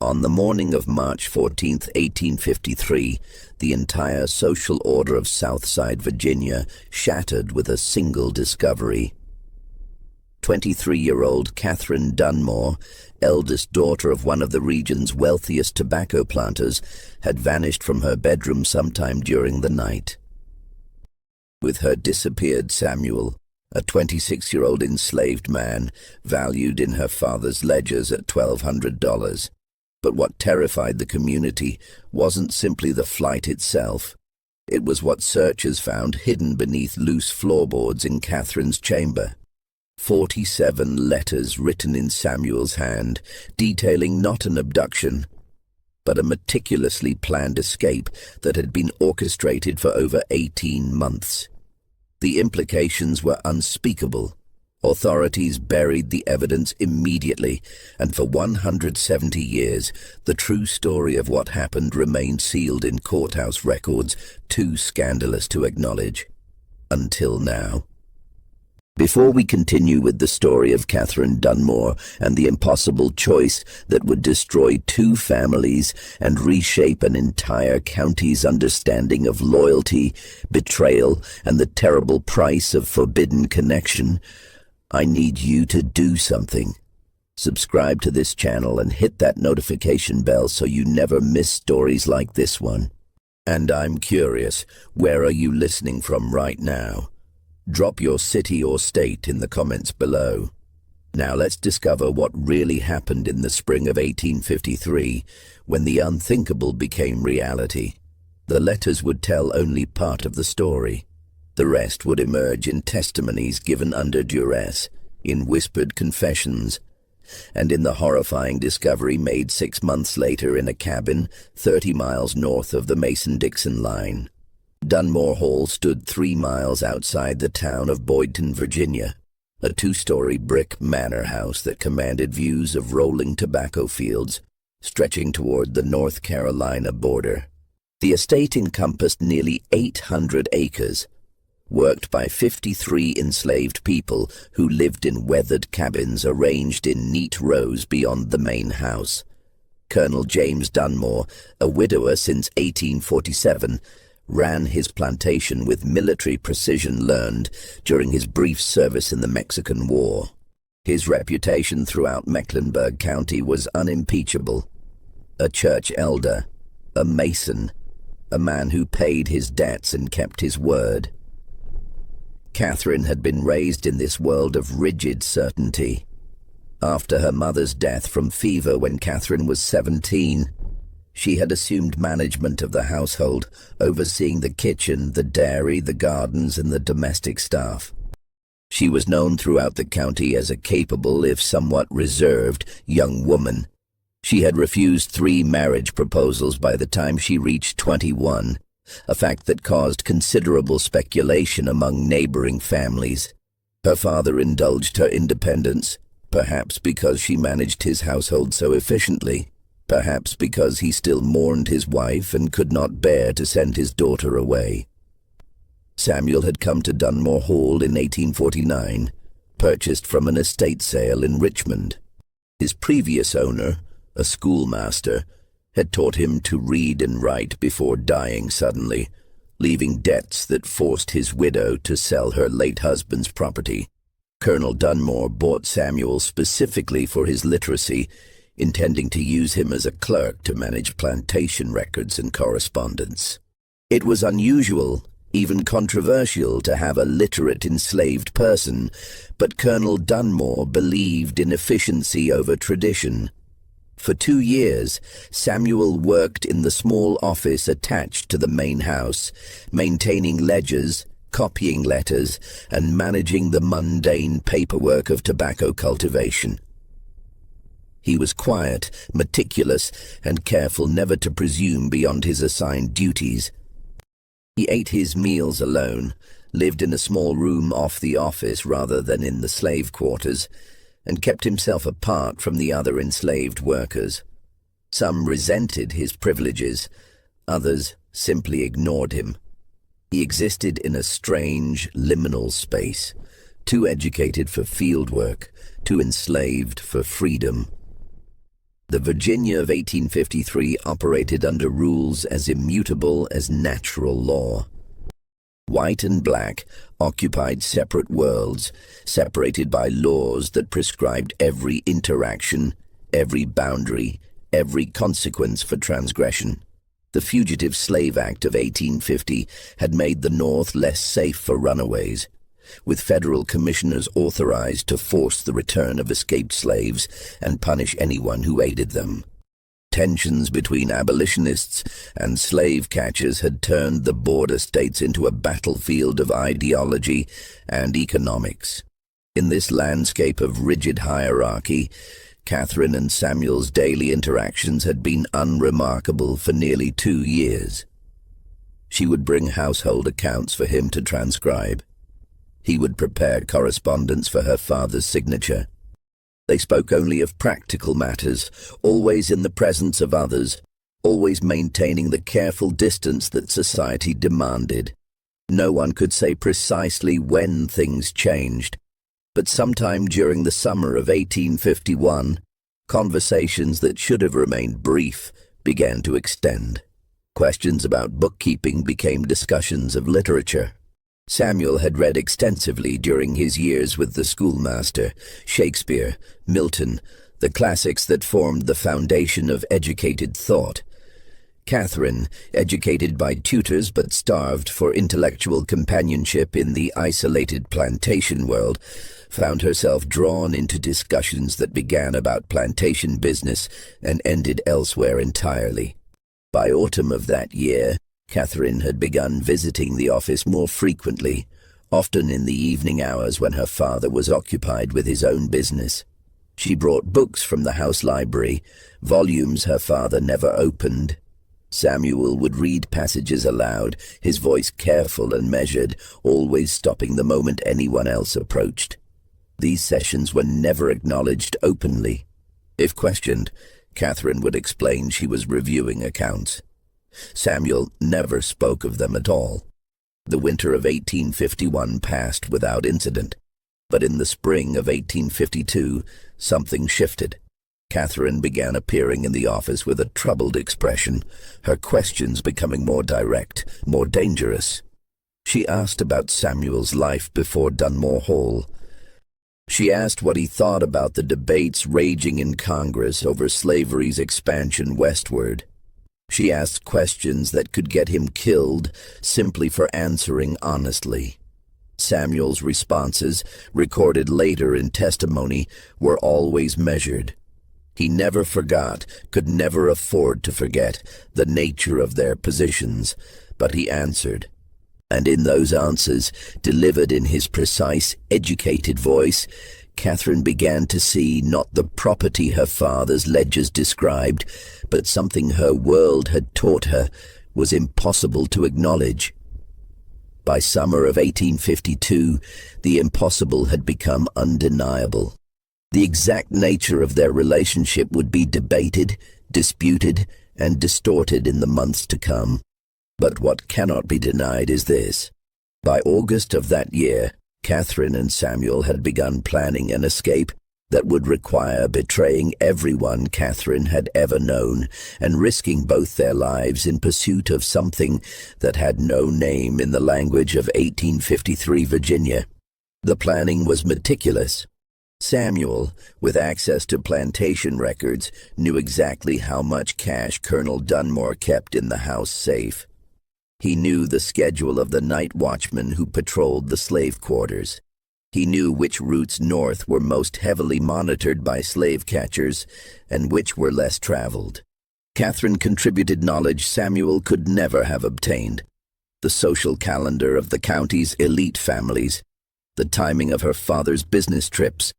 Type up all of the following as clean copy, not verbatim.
On the morning of March 14, 1853, the entire social order of Southside Virginia shattered with a single discovery. 23-year-old Catherine Dunmore, eldest daughter of one of the region's wealthiest tobacco planters, had vanished from her bedroom sometime during the night. With her disappeared Samuel, a 26-year-old enslaved man, valued in her father's ledgers at $1,200. But what terrified the community wasn't simply the flight itself. It was what searchers found hidden beneath loose floorboards in Catherine's chamber. 47 letters written in Samuel's hand, detailing not an abduction, but a meticulously planned escape that had been orchestrated for over 18 months. The implications were unspeakable. Authorities buried the evidence immediately, and for 170 years, the true story of what happened remained sealed in courthouse records, too scandalous to acknowledge. Until now. Before we continue with the story of Catherine Dunmore and the impossible choice that would destroy two families and reshape an entire county's understanding of loyalty, betrayal, and the terrible price of forbidden connection, I need you to do something. Subscribe to this channel and hit that notification bell so you never miss stories like this one. And I'm curious, where are you listening from right now? Drop your city or state in the comments below. Now let's discover what really happened in the spring of 1853, when the unthinkable became reality. The letters would tell only part of the story. The rest would emerge in testimonies given under duress, in whispered confessions, and in the horrifying discovery made 6 months later in a cabin 30 miles north of the Mason-Dixon line. Dunmore Hall stood 3 miles outside the town of Boydton, Virginia, a 2-story brick manor house that commanded views of rolling tobacco fields stretching toward the North Carolina border. The estate encompassed nearly 800 acres, worked by 53 enslaved people who lived in weathered cabins arranged in neat rows beyond the main house. Colonel James Dunmore, a widower since 1847, ran his plantation with military precision learned during his brief service in the Mexican War. His reputation throughout Mecklenburg County was unimpeachable. A church elder, a Mason, a man who paid his debts and kept his word. Catherine had been raised in this world of rigid certainty. After her mother's death from fever when Catherine was 17, she had assumed management of the household, overseeing the kitchen, the dairy, the gardens, and the domestic staff. She was known throughout the county as a capable, if somewhat reserved, young woman. She had refused 3 marriage proposals by the time she reached 21, a fact that caused considerable speculation among neighboring families. Her father indulged her independence, perhaps because she managed his household so efficiently. Perhaps because he still mourned his wife and could not bear to send his daughter away. Samuel had come to Dunmore Hall in 1849, purchased from an estate sale in Richmond. His previous owner, a schoolmaster, had taught him to read and write before dying suddenly, leaving debts that forced his widow to sell her late husband's property. Colonel Dunmore bought Samuel specifically for his literacy, intending to use him as a clerk to manage plantation records and correspondence. It was unusual, even controversial, to have a literate enslaved person, but Colonel Dunmore believed in efficiency over tradition. For 2 years, Samuel worked in the small office attached to the main house, maintaining ledgers, copying letters, and managing the mundane paperwork of tobacco cultivation. He was quiet, meticulous, and careful never to presume beyond his assigned duties. He ate his meals alone, lived in a small room off the office rather than in the slave quarters, and kept himself apart from the other enslaved workers. Some resented his privileges, others simply ignored him. He existed in a strange, liminal space, too educated for field work, too enslaved for freedom. The Virginia of 1853 operated under rules as immutable as natural law. White and black occupied separate worlds, separated by laws that prescribed every interaction, every boundary, every consequence for transgression. The Fugitive Slave Act of 1850 had made the North less safe for runaways, with federal commissioners authorized to force the return of escaped slaves and punish anyone who aided them. Tensions between abolitionists and slave catchers had turned the border states into a battlefield of ideology and economics. In this landscape of rigid hierarchy, Catherine and Samuel's daily interactions had been unremarkable for nearly 2 years. She would bring household accounts for him to transcribe. He would prepare correspondence for her father's signature. They spoke only of practical matters, always in the presence of others, always maintaining the careful distance that society demanded. No one could say precisely when things changed, but sometime during the summer of 1851, conversations that should have remained brief began to extend. Questions about bookkeeping became discussions of literature. Samuel had read extensively during his years with the schoolmaster, Shakespeare, Milton, the classics that formed the foundation of educated thought. Catherine, educated by tutors but starved for intellectual companionship in the isolated plantation world, found herself drawn into discussions that began about plantation business and ended elsewhere entirely. By autumn of that year, Catherine had begun visiting the office more frequently, often in the evening hours when her father was occupied with his own business. She brought books from the house library, volumes her father never opened. Samuel would read passages aloud, his voice careful and measured, always stopping the moment anyone else approached. These sessions were never acknowledged openly. If questioned, Catherine would explain she was reviewing accounts. Samuel never spoke of them at all. The winter of 1851 passed without incident, but in the spring of 1852, something shifted. Catherine began appearing in the office with a troubled expression, her questions becoming more direct, more dangerous. She asked about Samuel's life before Dunmore Hall. She asked what he thought about the debates raging in Congress over slavery's expansion westward. She asked questions that could get him killed simply for answering honestly. Samuel's responses, recorded later in testimony, were always measured. He never forgot, could never afford to forget, the nature of their positions, but he answered. And in those answers, delivered in his precise, educated voice, Catherine began to see not the property her father's ledgers described, but something her world had taught her was impossible to acknowledge. By summer of 1852, the impossible had become undeniable. The exact nature of their relationship would be debated, disputed, and distorted in the months to come. But what cannot be denied is this. By August of that year, Catherine and Samuel had begun planning an escape that would require betraying everyone Catherine had ever known and risking both their lives in pursuit of something that had no name in the language of 1853 Virginia. The planning was meticulous. Samuel, with access to plantation records, knew exactly how much cash Colonel Dunmore kept in the house safe. He knew the schedule of the night watchmen who patrolled the slave quarters. He knew which routes north were most heavily monitored by slave catchers and which were less traveled. Catherine contributed knowledge Samuel could never have obtained. The social calendar of the county's elite families, the timing of her father's business trips,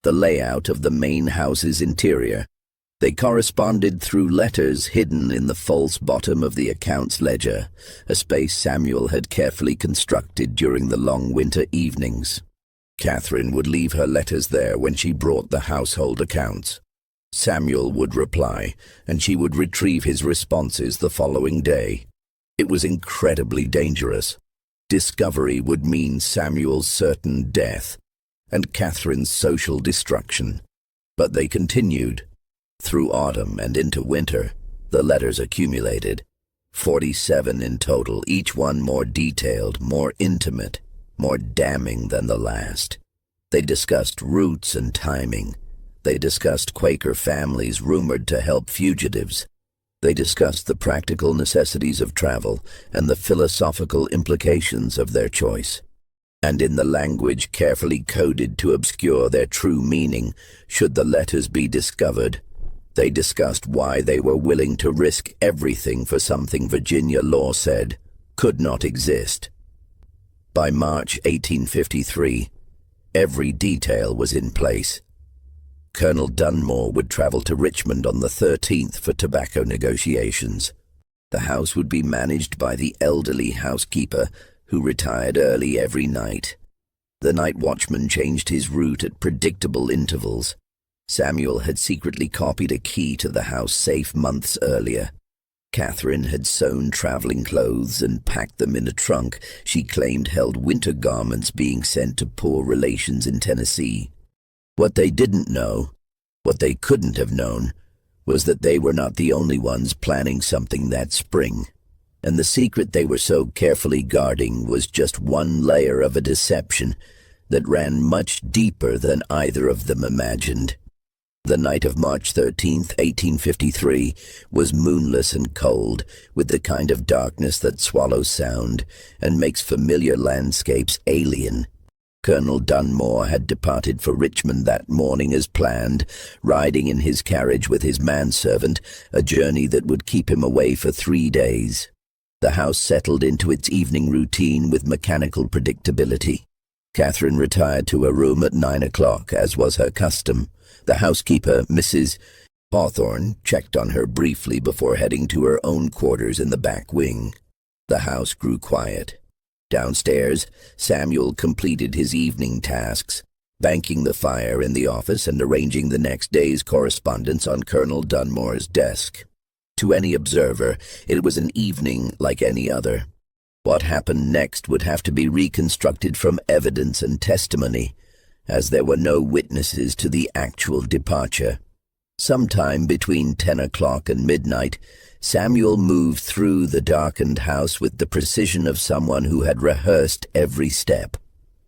the layout of the main house's interior. They corresponded through letters hidden in the false bottom of the accounts ledger, a space Samuel had carefully constructed during the long winter evenings. Catherine would leave her letters there when she brought the household accounts. Samuel would reply, and she would retrieve his responses the following day. It was incredibly dangerous. Discovery would mean Samuel's certain death, and Catherine's social destruction. But they continued. Through autumn and into winter, the letters accumulated. 47 in total, each one more detailed, more intimate, more damning than the last. They discussed routes and timing. They discussed Quaker families rumored to help fugitives. They discussed the practical necessities of travel and the philosophical implications of their choice. And in the language carefully coded to obscure their true meaning, should the letters be discovered, they discussed why they were willing to risk everything for something Virginia law said could not exist. By March 1853, every detail was in place. Colonel Dunmore would travel to Richmond on the 13th for tobacco negotiations. The house would be managed by the elderly housekeeper who retired early every night. The night watchman changed his route at predictable intervals. Samuel had secretly copied a key to the house safe months earlier. Catherine had sewn traveling clothes and packed them in a trunk she claimed held winter garments being sent to poor relations in Tennessee. What they didn't know, what they couldn't have known, was that they were not the only ones planning something that spring. And the secret they were so carefully guarding was just one layer of a deception that ran much deeper than either of them imagined. The night of March 13th, 1853, was moonless and cold, with the kind of darkness that swallows sound and makes familiar landscapes alien. Colonel Dunmore had departed for Richmond that morning as planned, riding in his carriage with his manservant, a journey that would keep him away for 3 days. The house settled into its evening routine with mechanical predictability. Catherine retired to her room at 9 o'clock, as was her custom. The housekeeper, Mrs. Hawthorne, checked on her briefly before heading to her own quarters in the back wing. The house grew quiet. Downstairs, Samuel completed his evening tasks, banking the fire in the office and arranging the next day's correspondence on Colonel Dunmore's desk. To any observer, it was an evening like any other. What happened next would have to be reconstructed from evidence and testimony, as there were no witnesses to the actual departure. Sometime between 10 o'clock and midnight, Samuel moved through the darkened house with the precision of someone who had rehearsed every step.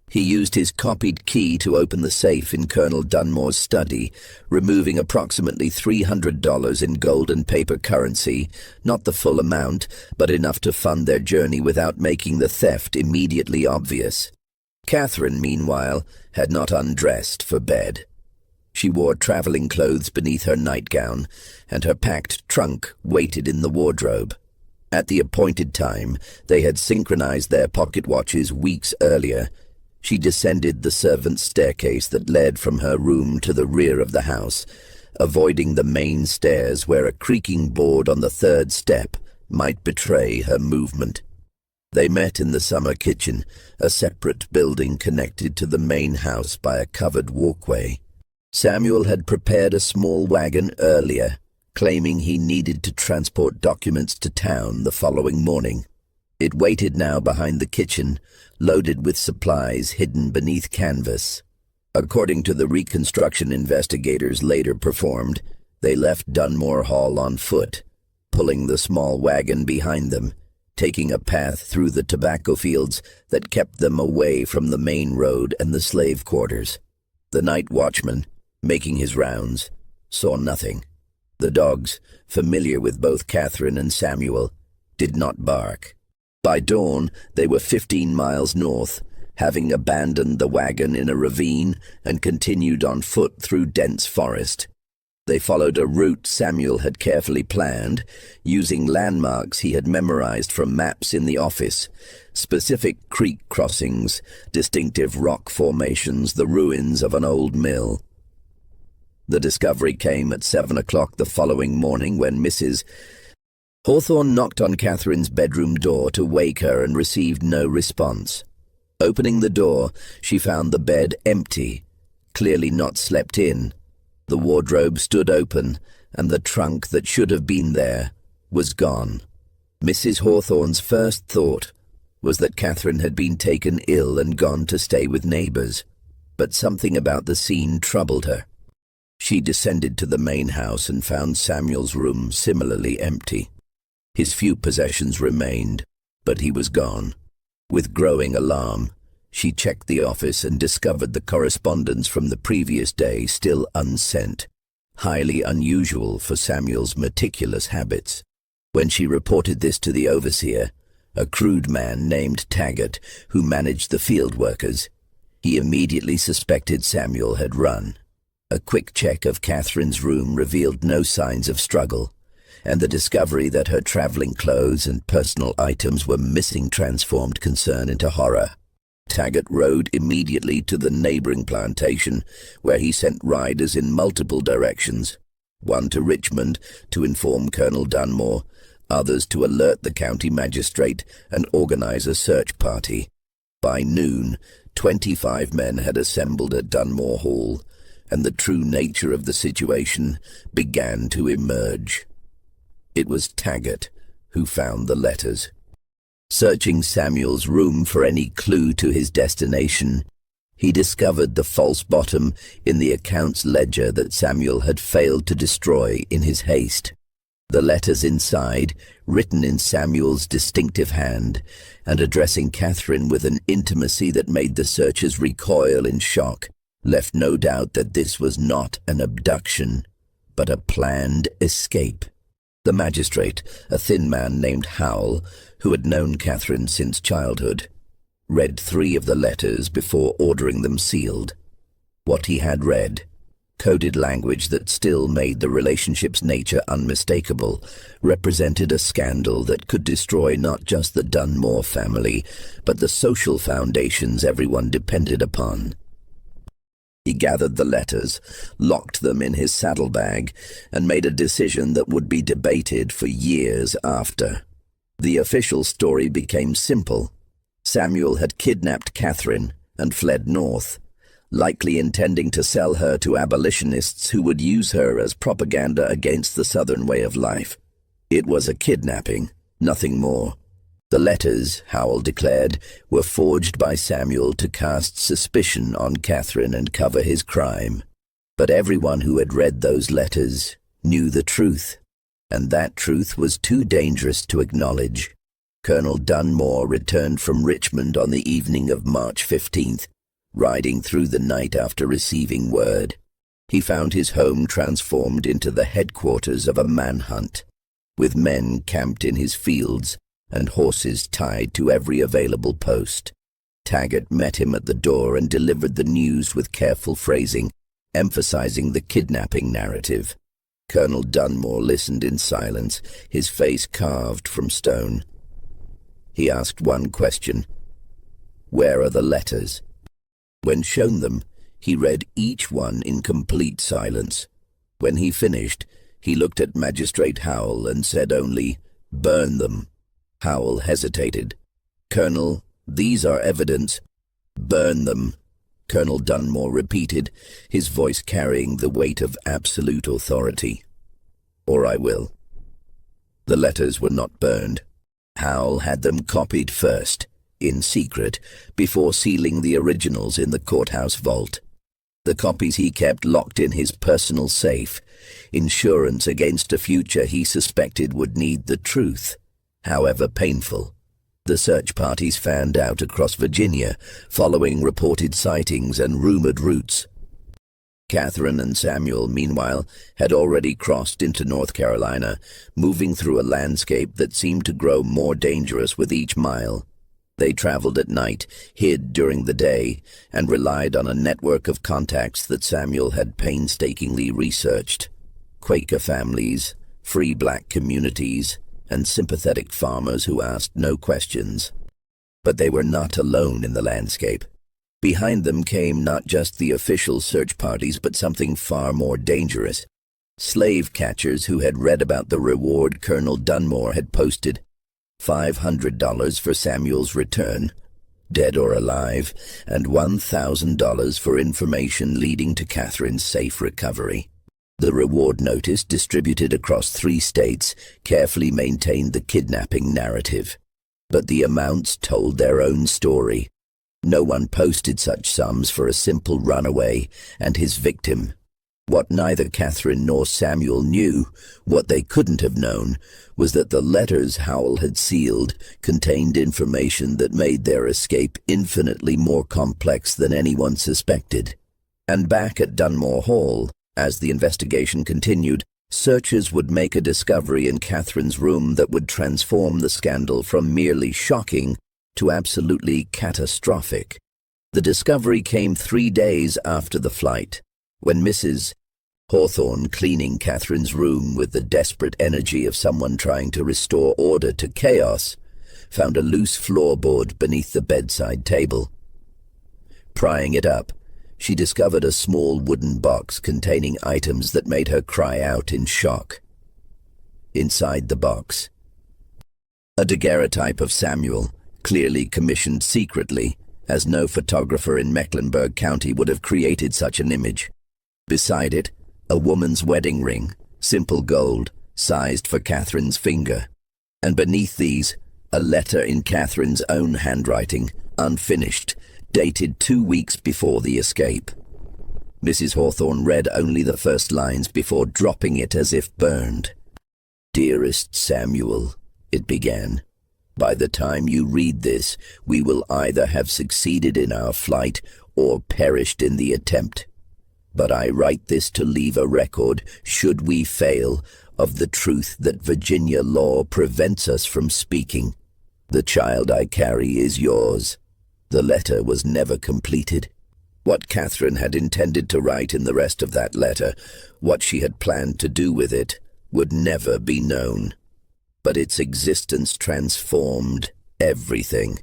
He used his copied key to open the safe in Colonel Dunmore's study, removing approximately $300 in gold and paper currency, not the full amount, but enough to fund their journey without making the theft immediately obvious. Catherine, meanwhile, had not undressed for bed. She wore traveling clothes beneath her nightgown, and her packed trunk waited in the wardrobe. At the appointed time, they had synchronized their pocket watches weeks earlier. She descended the servants' staircase that led from her room to the rear of the house, avoiding the main stairs where a creaking board on the third step might betray her movement. They met in the summer kitchen, a separate building connected to the main house by a covered walkway. Samuel had prepared a small wagon earlier, claiming he needed to transport documents to town the following morning. It waited now behind the kitchen, loaded with supplies hidden beneath canvas. According to the reconstruction investigators later performed, they left Dunmore Hall on foot, pulling the small wagon behind them, taking a path through the tobacco fields that kept them away from the main road and the slave quarters. The night watchman, making his rounds, saw nothing. The dogs, familiar with both Catherine and Samuel, did not bark. By dawn, they were 15 miles north, having abandoned the wagon in a ravine and continued on foot through dense forest. They followed a route Samuel had carefully planned, using landmarks he had memorized from maps in the office, specific creek crossings, distinctive rock formations, the ruins of an old mill. The discovery came at 7 o'clock the following morning when Mrs. Hawthorne knocked on Catherine's bedroom door to wake her and received no response. Opening the door, she found the bed empty, clearly not slept in. The wardrobe stood open, and the trunk that should have been there was gone. Mrs. Hawthorne's first thought was that Catherine had been taken ill and gone to stay with neighbors, but something about the scene troubled her. She descended to the main house and found Samuel's room similarly empty. His few possessions remained, but he was gone. With growing alarm, she checked the office and discovered the correspondence from the previous day still unsent, highly unusual for Samuel's meticulous habits. When she reported this to the overseer, a crude man named Taggart, who managed the field workers, he immediately suspected Samuel had run. A quick check of Catherine's room revealed no signs of struggle, and the discovery that her traveling clothes and personal items were missing transformed concern into horror. Taggart rode immediately to the neighboring plantation, where he sent riders in multiple directions, one to Richmond to inform Colonel Dunmore, others to alert the county magistrate and organize a search party. By noon, 25 men had assembled at Dunmore Hall, and the true nature of the situation began to emerge. It was Taggart who found the letters. Searching Samuel's room for any clue to his destination, he discovered the false bottom in the account's ledger that Samuel had failed to destroy in his haste. The letters inside, written in Samuel's distinctive hand and addressing Catherine with an intimacy that made the searchers recoil in shock, left no doubt that this was not an abduction, but a planned escape. The magistrate, a thin man named Howell, who had known Catherine since childhood, read 3 of the letters before ordering them sealed. What he had read, coded language that still made the relationship's nature unmistakable, represented a scandal that could destroy not just the Dunmore family, but the social foundations everyone depended upon. He gathered the letters, locked them in his saddlebag, and made a decision that would be debated for years after. The official story became simple. Samuel had kidnapped Catherine and fled north, likely intending to sell her to abolitionists who would use her as propaganda against the Southern way of life. It was a kidnapping, nothing more. The letters, Howell declared, were forged by Samuel to cast suspicion on Catherine and cover his crime. But everyone who had read those letters knew the truth, and that truth was too dangerous to acknowledge. Colonel Dunmore returned from Richmond on the evening of March 15th, riding through the night after receiving word. He found his home transformed into the headquarters of a manhunt, with men camped in his fields and horses tied to every available post. Taggart met him at the door and delivered the news with careful phrasing, emphasizing the kidnapping narrative. Colonel Dunmore listened in silence, his face carved from stone. He asked one question: "Where are the letters?" When shown them, he read each one in complete silence. When he finished, he looked at Magistrate Howell and said only, "Burn them." Howell hesitated. "Colonel, these are evidence." "Burn them," Colonel Dunmore repeated, his voice carrying the weight of absolute authority. "Or I will." The letters were not burned. Howell had them copied first, in secret, before sealing the originals in the courthouse vault. The copies he kept locked in his personal safe, insurance against a future he suspected would need the truth, however painful. The search parties fanned out across Virginia, following reported sightings and rumored routes. Catherine and Samuel, meanwhile, had already crossed into North Carolina, moving through a landscape that seemed to grow more dangerous with each mile. They traveled at night, hid during the day, and relied on a network of contacts that Samuel had painstakingly researched. Quaker families, free black communities, and sympathetic farmers who asked no questions. But they were not alone in the landscape. Behind them came not just the official search parties, but something far more dangerous. Slave catchers who had read about the reward Colonel Dunmore had posted. $500 for Samuel's return, dead or alive, and $1,000 for information leading to Catherine's safe recovery. The reward notice, distributed across 3 states, carefully maintained the kidnapping narrative. But the amounts told their own story. No one posted such sums for a simple runaway and his victim. What neither Catherine nor Samuel knew, what they couldn't have known, was that the letters Howell had sealed contained information that made their escape infinitely more complex than anyone suspected. And back at Dunmore Hall, as the investigation continued, searchers would make a discovery in Catherine's room that would transform the scandal from merely shocking to absolutely catastrophic. The discovery came 3 days after the flight, when Mrs. Hawthorne, cleaning Catherine's room with the desperate energy of someone trying to restore order to chaos, found a loose floorboard beneath the bedside table. Prying it up, she discovered a small wooden box containing items that made her cry out in shock. Inside the box, a daguerreotype of Samuel, clearly commissioned secretly, as no photographer in Mecklenburg County would have created such an image. Beside it, a woman's wedding ring, simple gold, sized for Catherine's finger. And beneath these, a letter in Catherine's own handwriting, unfinished, dated 2 weeks before the escape. Mrs. Hawthorne read only the first lines before dropping it as if burned. "Dearest Samuel," it began, "by the time you read this, we will either have succeeded in our flight or perished in the attempt. But I write this to leave a record, should we fail, of the truth that Virginia law prevents us from speaking. The child I carry is yours." The letter was never completed. What Catherine had intended to write in the rest of that letter, what she had planned to do with it, would never be known. But its existence transformed everything.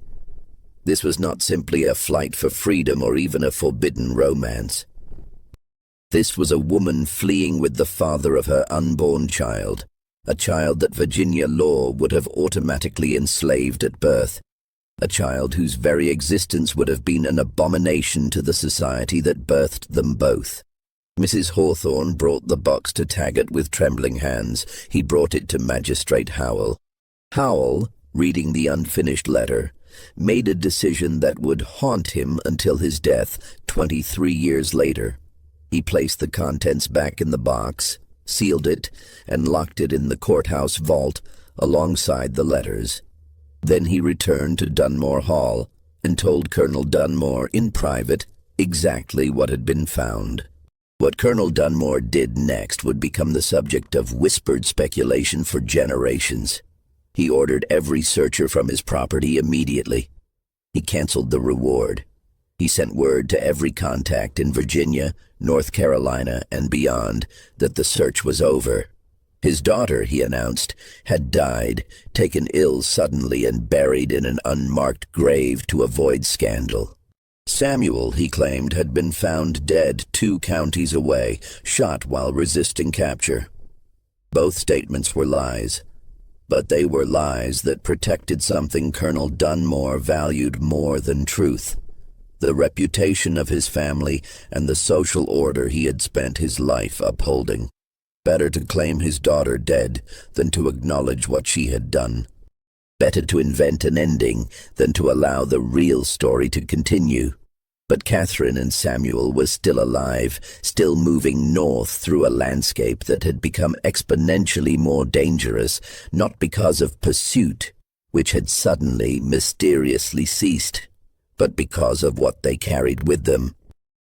This was not simply a flight for freedom or even a forbidden romance. This was a woman fleeing with the father of her unborn child, a child that Virginia law would have automatically enslaved at birth, a child whose very existence would have been an abomination to the society that birthed them both. Mrs. Hawthorne brought the box to Taggart with trembling hands. He brought it to Magistrate Howell. Howell, reading the unfinished letter, made a decision that would haunt him until his death 23 years later. He placed the contents back in the box, sealed it, and locked it in the courthouse vault alongside the letters. Then he returned to Dunmore Hall and told Colonel Dunmore in private exactly what had been found. What Colonel Dunmore did next would become the subject of whispered speculation for generations. He ordered every searcher from his property immediately. He canceled the reward. He sent word to every contact in Virginia, North Carolina, and beyond that the search was over. His daughter, he announced, had died, taken ill suddenly and buried in an unmarked grave to avoid scandal. Samuel, he claimed, had been found dead 2 counties away, shot while resisting capture. Both statements were lies, but they were lies that protected something Colonel Dunmore valued more than truth: the reputation of his family and the social order he had spent his life upholding. Better to claim his daughter dead than to acknowledge what she had done. Better to invent an ending than to allow the real story to continue. But Catherine and Samuel were still alive, still moving north through a landscape that had become exponentially more dangerous, not because of pursuit, which had suddenly, mysteriously ceased, but because of what they carried with them.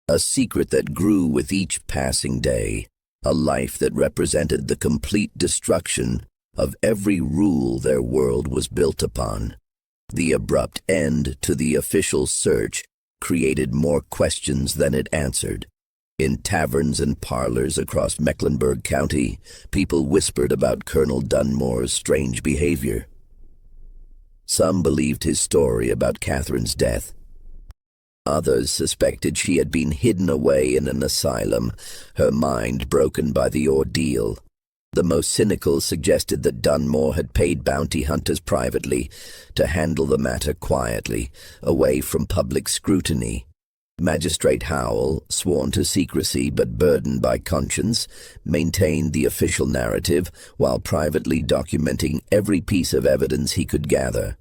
A secret that grew with each passing day, a life that represented the complete destruction of every rule their world was built upon. The abrupt end to the official search created more questions than it answered. In taverns and parlors across Mecklenburg County, people whispered about Colonel Dunmore's strange behavior. Some believed his story about Catherine's death. Others suspected she had been hidden away in an asylum, her mind broken by the ordeal. The most cynical suggested that Dunmore had paid bounty hunters privately to handle the matter quietly, away from public scrutiny. Magistrate Howell, sworn to secrecy but burdened by conscience, maintained the official narrative while privately documenting every piece of evidence he could gather.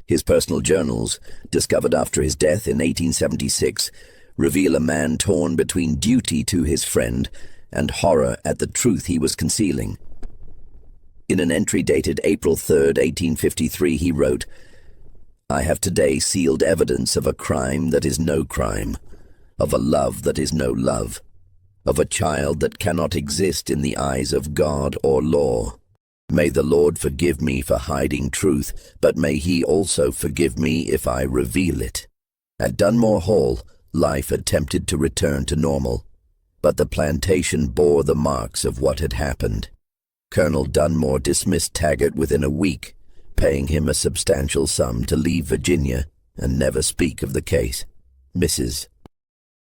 His personal journals, discovered after his death in 1876, reveal a man torn between duty to his friend and horror at the truth he was concealing. In an entry dated April 3, 1853, he wrote, "I have today sealed evidence of a crime that is no crime, of a love that is no love, of a child that cannot exist in the eyes of God or law. May the Lord forgive me for hiding truth, but may He also forgive me if I reveal it." At Dunmore Hall, life attempted to return to normal, but the plantation bore the marks of what had happened. Colonel Dunmore dismissed Taggart within a week, paying him a substantial sum to leave Virginia and never speak of the case. Mrs.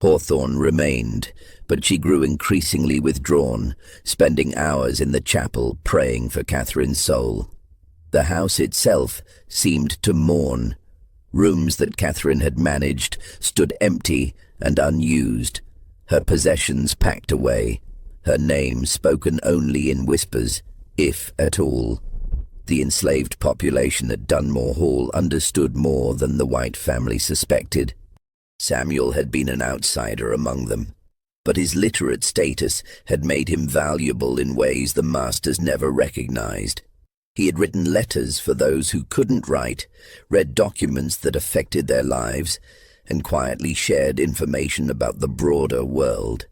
Hawthorne remained, but she grew increasingly withdrawn, spending hours in the chapel praying for Catherine's soul. The house itself seemed to mourn. Rooms that Catherine had managed stood empty and unused, her possessions packed away, her name spoken only in whispers, if at all. The enslaved population at Dunmore Hall understood more than the White family suspected. Samuel had been an outsider among them, but his literate status had made him valuable in ways the masters never recognized. He had written letters for those who couldn't write, read documents that affected their lives, and quietly shared information about the broader world.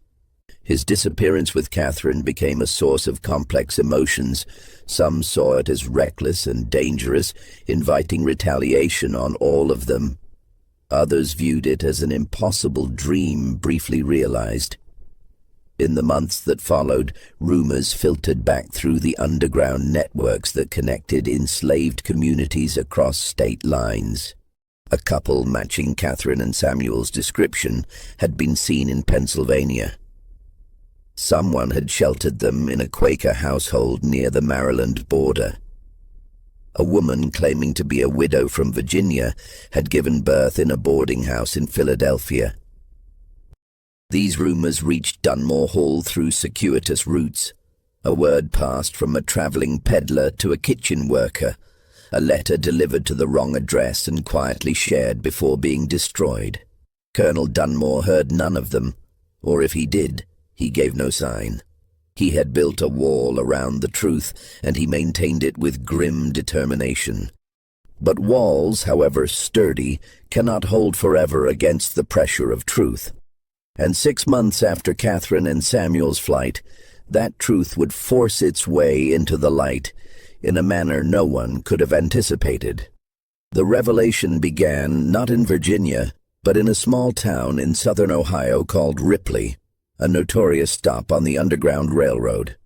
His disappearance with Catherine became a source of complex emotions. Some saw it as reckless and dangerous, inviting retaliation on all of them. Others viewed it as an impossible dream briefly realized. In the months that followed, rumors filtered back through the underground networks that connected enslaved communities across state lines. A couple matching Catherine and Samuel's description had been seen in Pennsylvania. Someone had sheltered them in a Quaker household near the Maryland border. A woman claiming to be a widow from Virginia had given birth in a boarding house in Philadelphia. These rumors reached Dunmore Hall through circuitous routes. A word passed from a traveling peddler to a kitchen worker, a letter delivered to the wrong address and quietly shared before being destroyed. Colonel Dunmore heard none of them, or if he did, he gave no sign. He had built a wall around the truth, and he maintained it with grim determination. But walls, however sturdy, cannot hold forever against the pressure of truth. And 6 months after Catherine and Samuel's flight, that truth would force its way into the light in a manner no one could have anticipated. The revelation began not in Virginia, but in a small town in southern Ohio called Ripley, a notorious stop on the Underground Railroad.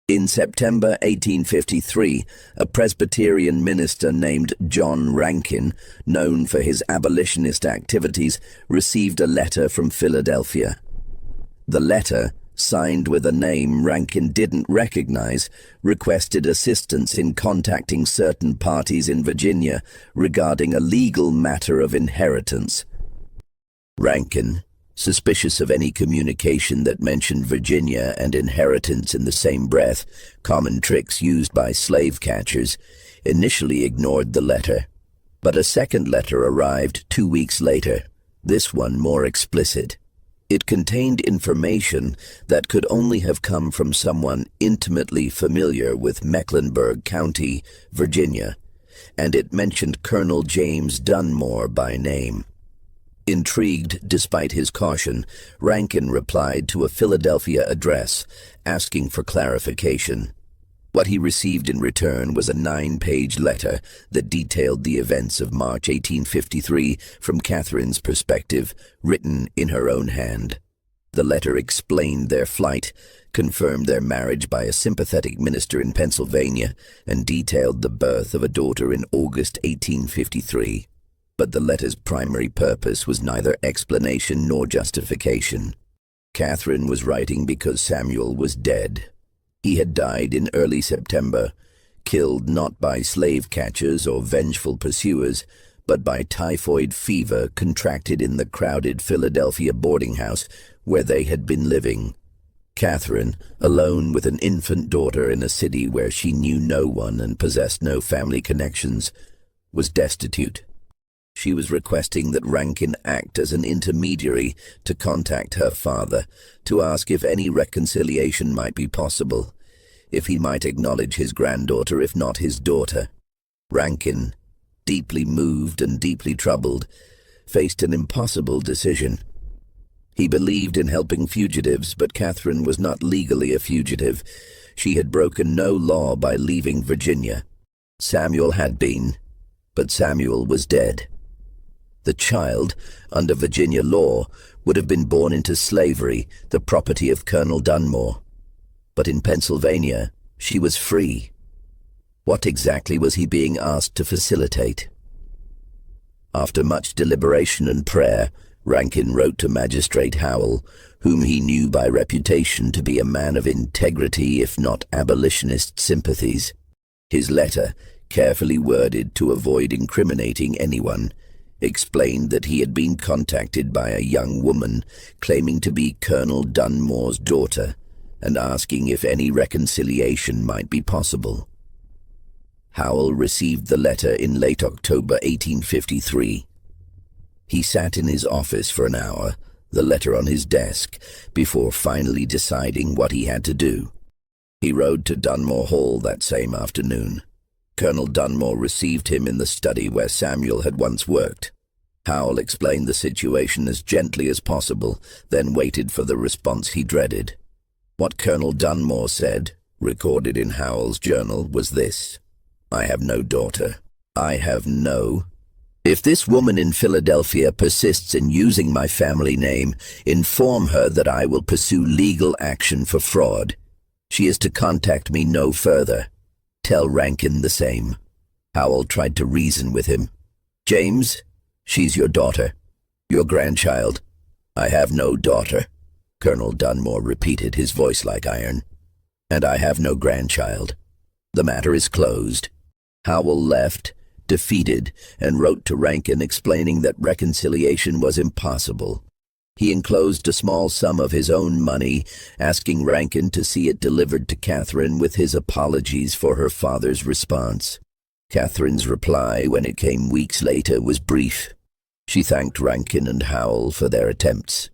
In September 1853, a Presbyterian minister named John Rankin, known for his abolitionist activities, received a letter from Philadelphia. The letter, signed with a name Rankin didn't recognize, requested assistance in contacting certain parties in Virginia regarding a legal matter of inheritance. Rankin, suspicious of any communication that mentioned Virginia and inheritance in the same breath, common tricks used by slave catchers, initially ignored the letter. But a second letter arrived 2 weeks later, this one more explicit. It contained information that could only have come from someone intimately familiar with Mecklenburg County, Virginia, and it mentioned Colonel James Dunmore by name. Intrigued despite his caution, Rankin replied to a Philadelphia address, asking for clarification. What he received in return was a 9-page letter that detailed the events of March 1853 from Catherine's perspective, written in her own hand. The letter explained their flight, confirmed their marriage by a sympathetic minister in Pennsylvania, and detailed the birth of a daughter in August 1853. But the letter's primary purpose was neither explanation nor justification. Catherine was writing because Samuel was dead. He had died in early September, killed not by slave catchers or vengeful pursuers, but by typhoid fever contracted in the crowded Philadelphia boarding house where they had been living. Catherine, alone with an infant daughter in a city where she knew no one and possessed no family connections, was destitute. She was requesting that Rankin act as an intermediary to contact her father, to ask if any reconciliation might be possible, if he might acknowledge his granddaughter, if not his daughter. Rankin, deeply moved and deeply troubled, faced an impossible decision. He believed in helping fugitives, but Catherine was not legally a fugitive. She had broken no law by leaving Virginia. Samuel had been, but Samuel was dead. The child, under Virginia law, would have been born into slavery, the property of Colonel Dunmore. But in Pennsylvania, she was free. What exactly was he being asked to facilitate? After much deliberation and prayer, Rankin wrote to Magistrate Howell, whom he knew by reputation to be a man of integrity, if not abolitionist sympathies. His letter, carefully worded to avoid incriminating anyone, explained that he had been contacted by a young woman claiming to be Colonel Dunmore's daughter and asking if any reconciliation might be possible. Howell received the letter in late October 1853. He sat in his office for an hour, the letter on his desk, before finally deciding what he had to do. He rode to Dunmore Hall that same afternoon. Colonel Dunmore received him in the study where Samuel had once worked. Howell explained the situation as gently as possible, then waited for the response he dreaded. What Colonel Dunmore said, recorded in Howell's journal, was this: "I have no daughter. I have no... If this woman in Philadelphia persists in using my family name, inform her that I will pursue legal action for fraud. She is to contact me no further. Tell Rankin the same." Howell tried to reason with him. "James, she's your daughter, your grandchild." "I have no daughter," Colonel Dunmore repeated, his voice like iron. "And I have no grandchild. The matter is closed." Howell left, defeated, and wrote to Rankin explaining that reconciliation was impossible. He enclosed a small sum of his own money, asking Rankin to see it delivered to Catherine with his apologies for her father's response. Catherine's reply, when it came weeks later, was brief. She thanked Rankin and Howell for their attempts.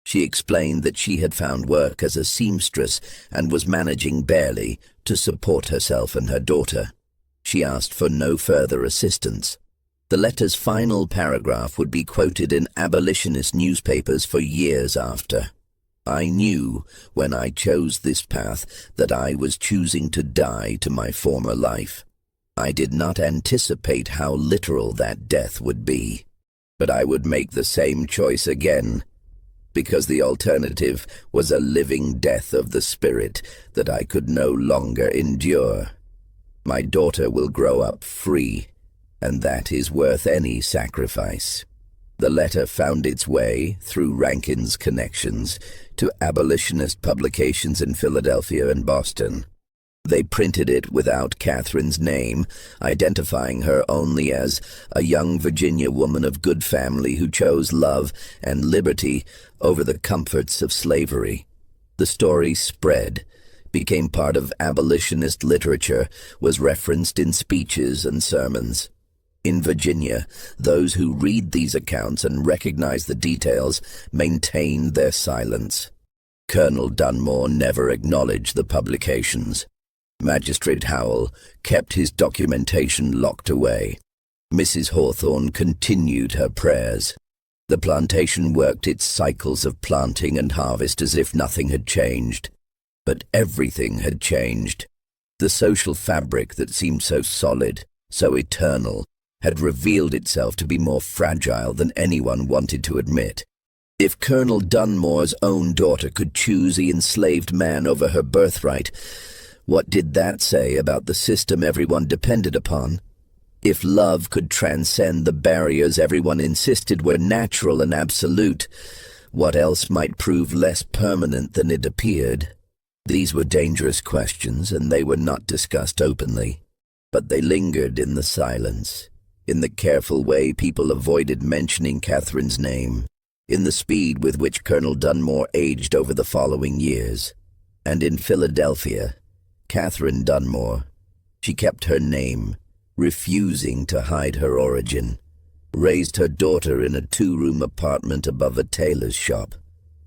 She explained that she had found work as a seamstress and was managing barely to support herself and her daughter. She asked for no further assistance. The letter's final paragraph would be quoted in abolitionist newspapers for years after. "I knew, when I chose this path, that I was choosing to die to my former life. I did not anticipate how literal that death would be. But I would make the same choice again, because the alternative was a living death of the spirit that I could no longer endure. My daughter will grow up free, and that is worth any sacrifice." The letter found its way, through Rankin's connections, to abolitionist publications in Philadelphia and Boston. They printed it without Catherine's name, identifying her only as a young Virginia woman of good family who chose love and liberty over the comforts of slavery. The story spread, became part of abolitionist literature, was referenced in speeches and sermons. In Virginia, those who read these accounts and recognize the details maintain their silence. Colonel Dunmore never acknowledged the publications. Magistrate Howell kept his documentation locked away. Mrs. Hawthorne continued her prayers. The plantation worked its cycles of planting and harvest as if nothing had changed. But everything had changed. The social fabric that seemed so solid, so eternal, had revealed itself to be more fragile than anyone wanted to admit. If Colonel Dunmore's own daughter could choose the enslaved man over her birthright, what did that say about the system everyone depended upon? If love could transcend the barriers everyone insisted were natural and absolute, what else might prove less permanent than it appeared? These were dangerous questions, and they were not discussed openly. But they lingered in the silence, in the careful way people avoided mentioning Catherine's name, in the speed with which Colonel Dunmore aged over the following years. And in Philadelphia, Catherine Dunmore, she kept her name, refusing to hide her origin. raised her daughter in a 2-room apartment above a tailor's shop.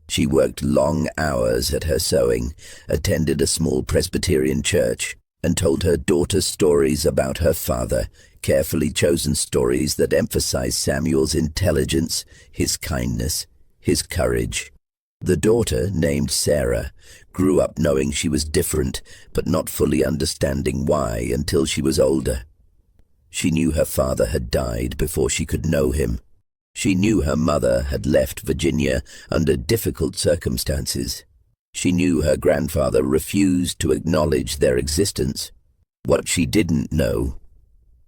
She worked long hours at her sewing, attended a small Presbyterian church, and told her daughter stories about her father, carefully chosen stories that emphasized Samuel's intelligence, his kindness, his courage. The daughter, named Sarah, grew up knowing she was different, but not fully understanding why until she was older. She knew her father had died before she could know him. She knew her mother had left Virginia under difficult circumstances. She knew her grandfather refused to acknowledge their existence. What she didn't know,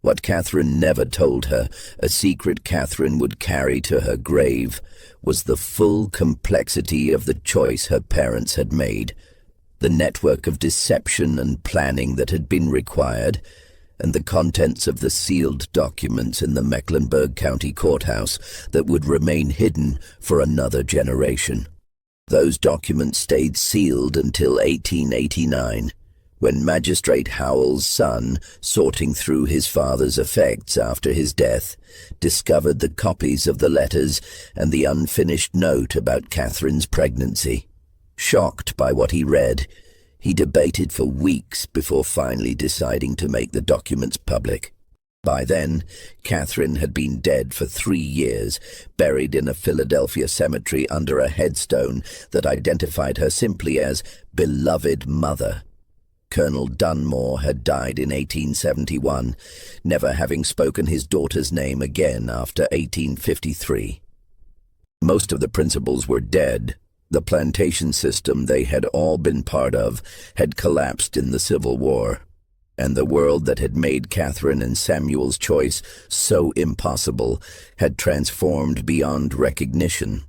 what Catherine never told her, a secret Catherine would carry to her grave, was the full complexity of the choice her parents had made, the network of deception and planning that had been required, and the contents of the sealed documents in the Mecklenburg County Courthouse that would remain hidden for another generation. Those documents stayed sealed until 1889, when Magistrate Howell's son, sorting through his father's effects after his death, discovered the copies of the letters and the unfinished note about Catherine's pregnancy. Shocked by what he read, he debated for weeks before finally deciding to make the documents public. By then, Catherine had been dead for 3 years, buried in a Philadelphia cemetery under a headstone that identified her simply as beloved mother. Colonel Dunmore had died in 1871, never having spoken his daughter's name again after 1853. Most of the principals were dead. The plantation system they had all been part of had collapsed in the Civil War, and the world that had made Catherine and Samuel's choice so impossible had transformed beyond recognition.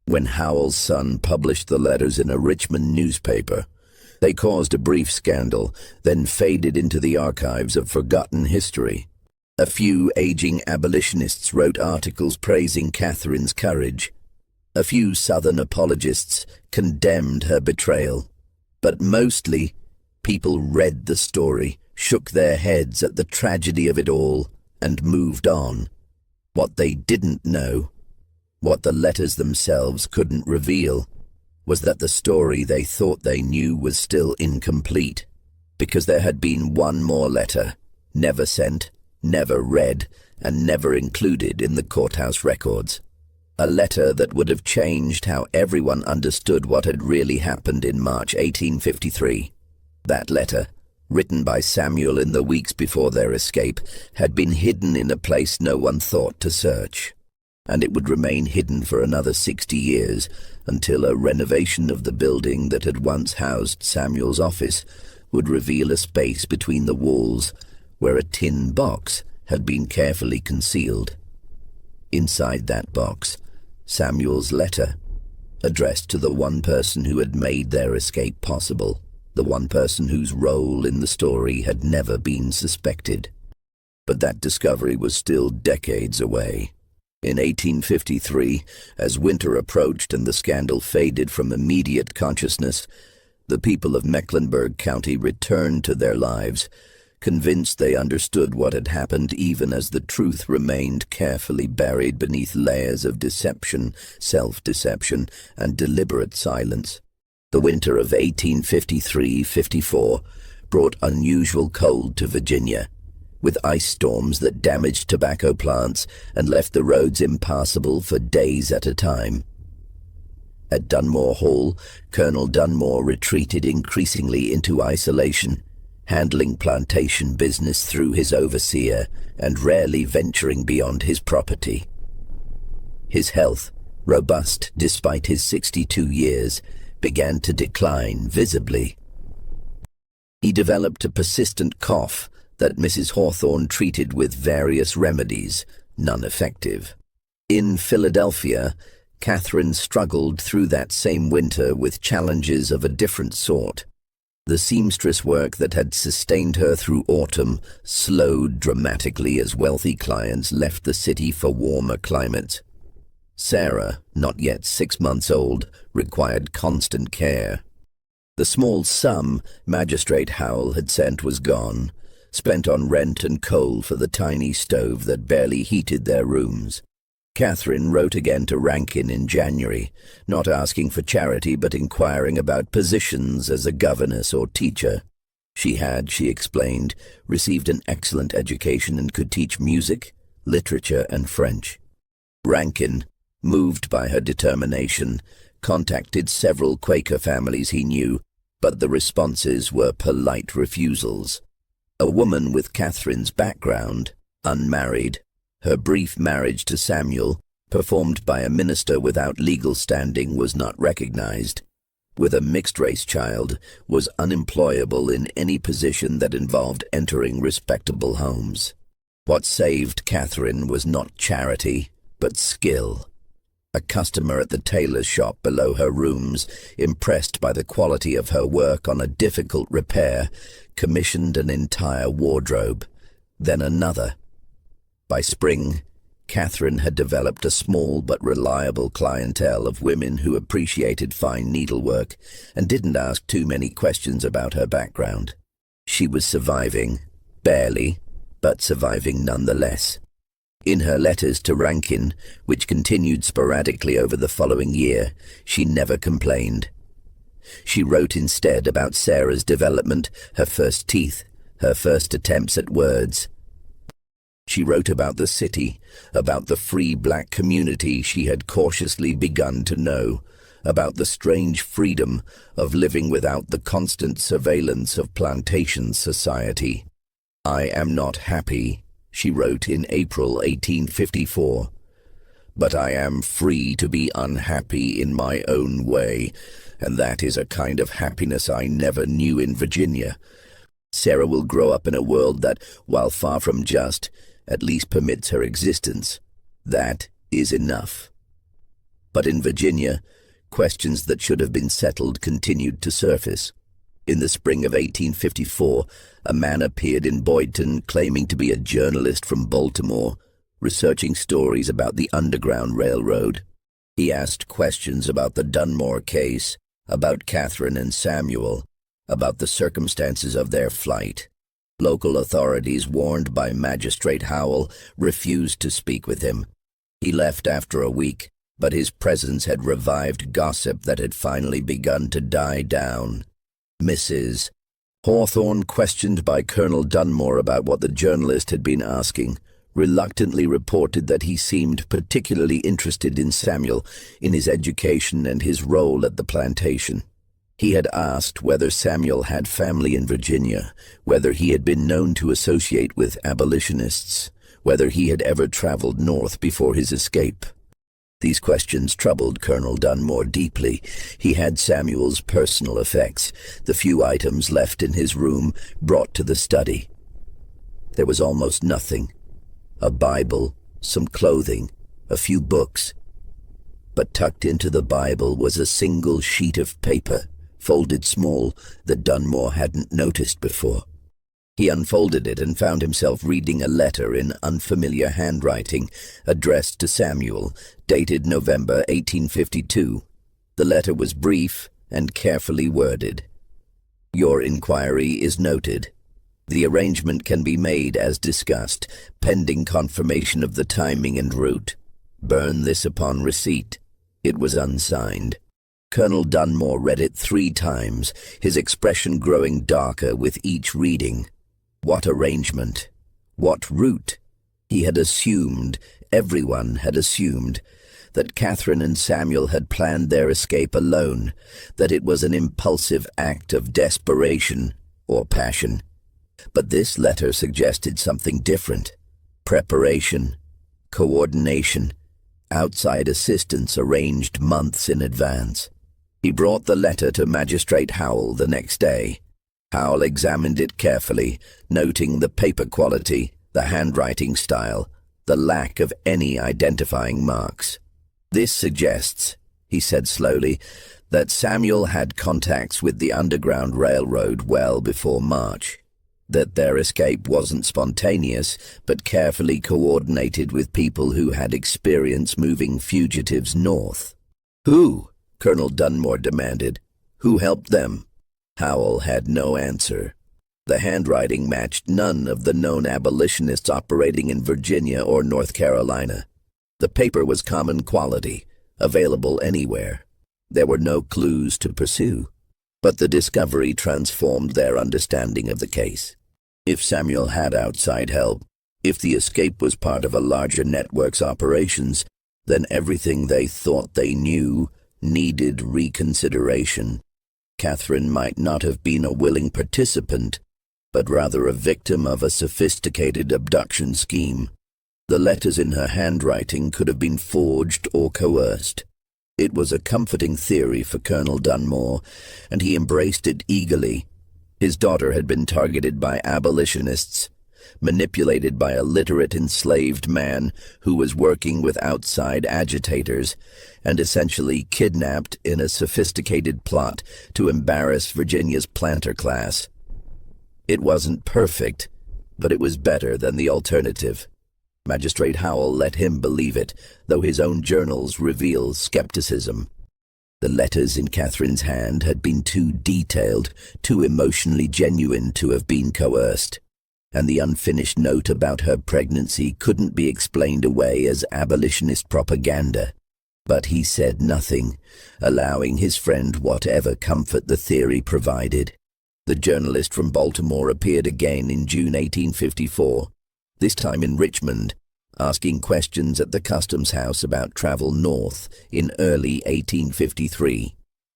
When Howell's son published the letters in a Richmond newspaper, they caused a brief scandal, then faded into the archives of forgotten history. A few aging abolitionists wrote articles praising Catherine's courage. A few Southern apologists condemned her betrayal. But mostly, people read the story, shook their heads at the tragedy of it all, and moved on. What they didn't know, what the letters themselves couldn't reveal, was that the story they thought they knew was still incomplete, because there had been one more letter, never sent, never read, and never included in the courthouse records. A letter that would have changed how everyone understood what had really happened in March 1853. That letter, written by Samuel in the weeks before their escape, had been hidden in a place no one thought to search. And it would remain hidden for another 60 years, until a renovation of the building that had once housed Samuel's office would reveal a space between the walls where a tin box had been carefully concealed. Inside that box, Samuel's letter, addressed to the one person who had made their escape possible, the one person whose role in the story had never been suspected. But that discovery was still decades away. In 1853, as winter approached and the scandal faded from immediate consciousness, the people of Mecklenburg County returned to their lives, convinced they understood what had happened even as the truth remained carefully buried beneath layers of deception, self-deception, and deliberate silence. The winter of 1853-54 brought unusual cold to Virginia, with ice storms that damaged tobacco plants and left the roads impassable for days at a time. At Dunmore Hall, Colonel Dunmore retreated increasingly into isolation, handling plantation business through his overseer and rarely venturing beyond his property. His health, robust despite his 62 years, began to decline visibly. He developed a persistent cough that Mrs. Hawthorne treated with various remedies, none effective. In Philadelphia, Catherine struggled through that same winter with challenges of a different sort. The seamstress work that had sustained her through autumn slowed dramatically as wealthy clients left the city for warmer climates. Sarah, not yet 6 months old, required constant care. The small sum Magistrate Howell had sent was gone, spent on rent and coal for the tiny stove that barely heated their rooms. Catherine wrote again to Rankin in January, not asking for charity but inquiring about positions as a governess or teacher. She had, she explained, received an excellent education and could teach music, literature, and French. Rankin, moved by her determination, contacted several Quaker families he knew, but the responses were polite refusals. A woman with Catherine's background, unmarried, her brief marriage to Samuel, performed by a minister without legal standing, was not recognized. With a mixed-race child, was unemployable in any position that involved entering respectable homes. What saved Catherine was not charity, but skill. A customer at the tailor's shop below her rooms, impressed by the quality of her work on a difficult repair, commissioned an entire wardrobe, then another. By spring, Catherine had developed a small but reliable clientele of women who appreciated fine needlework and didn't ask too many questions about her background. She was surviving, barely, but surviving nonetheless. In her letters to Rankin, which continued sporadically over the following year, she never complained. She wrote instead about Sarah's development, her first teeth, her first attempts at words. She wrote about the city, about the free black community she had cautiously begun to know, about the strange freedom of living without the constant surveillance of plantation society. "I am not happy," she wrote in April 1854, "but I am free to be unhappy in my own way, and that is a kind of happiness I never knew in Virginia. Sarah will grow up in a world that, while far from just, at least permits her existence. That is enough." But in Virginia, questions that should have been settled continued to surface. In the spring of 1854, a man appeared in Boydton claiming to be a journalist from Baltimore, researching stories about the Underground Railroad. He asked questions about the Dunmore case, about Catherine and Samuel, about the circumstances of their flight. Local authorities, warned by Magistrate Howell, refused to speak with him. He left after a week, but his presence had revived gossip that had finally begun to die down. Mrs. Hawthorne, questioned by Colonel Dunmore about what the journalist had been asking, reluctantly reported that he seemed particularly interested in Samuel, in his education and his role at the plantation. He had asked whether Samuel had family in Virginia, whether he had been known to associate with abolitionists, whether he had ever traveled north before his escape. These questions troubled Colonel Dunmore deeply. He had Samuel's personal effects, the few items left in his room, brought to the study. There was almost nothing. A Bible, some clothing, a few books. But tucked into the Bible was a single sheet of paper, folded small, that Dunmore hadn't noticed before. He unfolded it and found himself reading a letter in unfamiliar handwriting, addressed to Samuel, dated November 1852. The letter was brief and carefully worded. "Your inquiry is noted. The arrangement can be made as discussed, pending confirmation of the timing and route. Burn this upon receipt." It was unsigned. Colonel Dunmore read it 3 times, his expression growing darker with each reading. What arrangement? What route? He had assumed, everyone had assumed, that Catherine and Samuel had planned their escape alone, that it was an impulsive act of desperation or passion. But this letter suggested something different. Preparation, coordination, outside assistance arranged months in advance. He brought the letter to Magistrate Howell the next day. Howell examined it carefully, noting the paper quality, the handwriting style, the lack of any identifying marks. "This suggests," he said slowly, "that Samuel had contacts with the Underground Railroad well before March, that their escape wasn't spontaneous, but carefully coordinated with people who had experience moving fugitives north." "Who?" Colonel Dunmore demanded. "Who helped them?" Howell had no answer. The handwriting matched none of the known abolitionists operating in Virginia or North Carolina. The paper was common quality, available anywhere. There were no clues to pursue, but the discovery transformed their understanding of the case. If Samuel had outside help, if the escape was part of a larger network's operations, then everything they thought they knew needed reconsideration. Catherine might not have been a willing participant, but rather a victim of a sophisticated abduction scheme. The letters in her handwriting could have been forged or coerced. It was a comforting theory for Colonel Dunmore, and he embraced it eagerly. His daughter had been targeted by abolitionists, manipulated by a literate enslaved man who was working with outside agitators, and essentially kidnapped in a sophisticated plot to embarrass Virginia's planter class. It wasn't perfect, but it was better than the alternative. Magistrate Howell let him believe it, though his own journals reveal skepticism. The letters in Catherine's hand had been too detailed, too emotionally genuine to have been coerced, and the unfinished note about her pregnancy couldn't be explained away as abolitionist propaganda. But he said nothing, allowing his friend whatever comfort the theory provided. The journalist from Baltimore appeared again in June 1854, this time in Richmond, asking questions at the customs house about travel north in early 1853.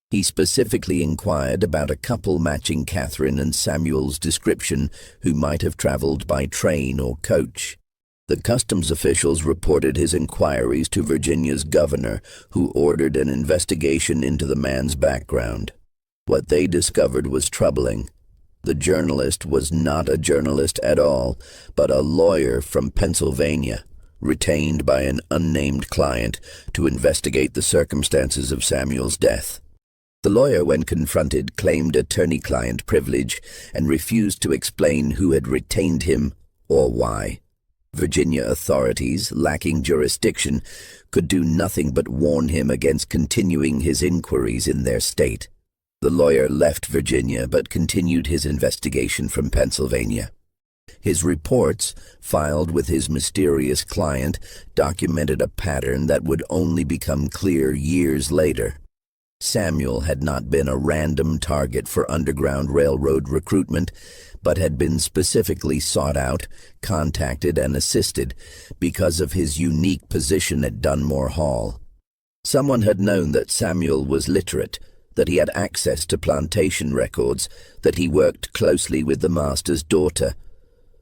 He specifically inquired about a couple matching Catherine and Samuel's description who might have traveled by train or coach. The customs officials reported his inquiries to Virginia's governor, who ordered an investigation into the man's background. What they discovered was troubling. The journalist was not a journalist at all, but a lawyer from Pennsylvania, retained by an unnamed client to investigate the circumstances of Samuel's death. The lawyer, when confronted, claimed attorney-client privilege and refused to explain who had retained him or why. Virginia authorities, lacking jurisdiction, could do nothing but warn him against continuing his inquiries in their state. The lawyer left Virginia but continued his investigation from Pennsylvania. His reports, filed with his mysterious client, documented a pattern that would only become clear years later. Samuel had not been a random target for Underground Railroad recruitment, but had been specifically sought out, contacted, and assisted because of his unique position at Dunmore Hall. Someone had known that Samuel was literate, that he had access to plantation records, that he worked closely with the master's daughter.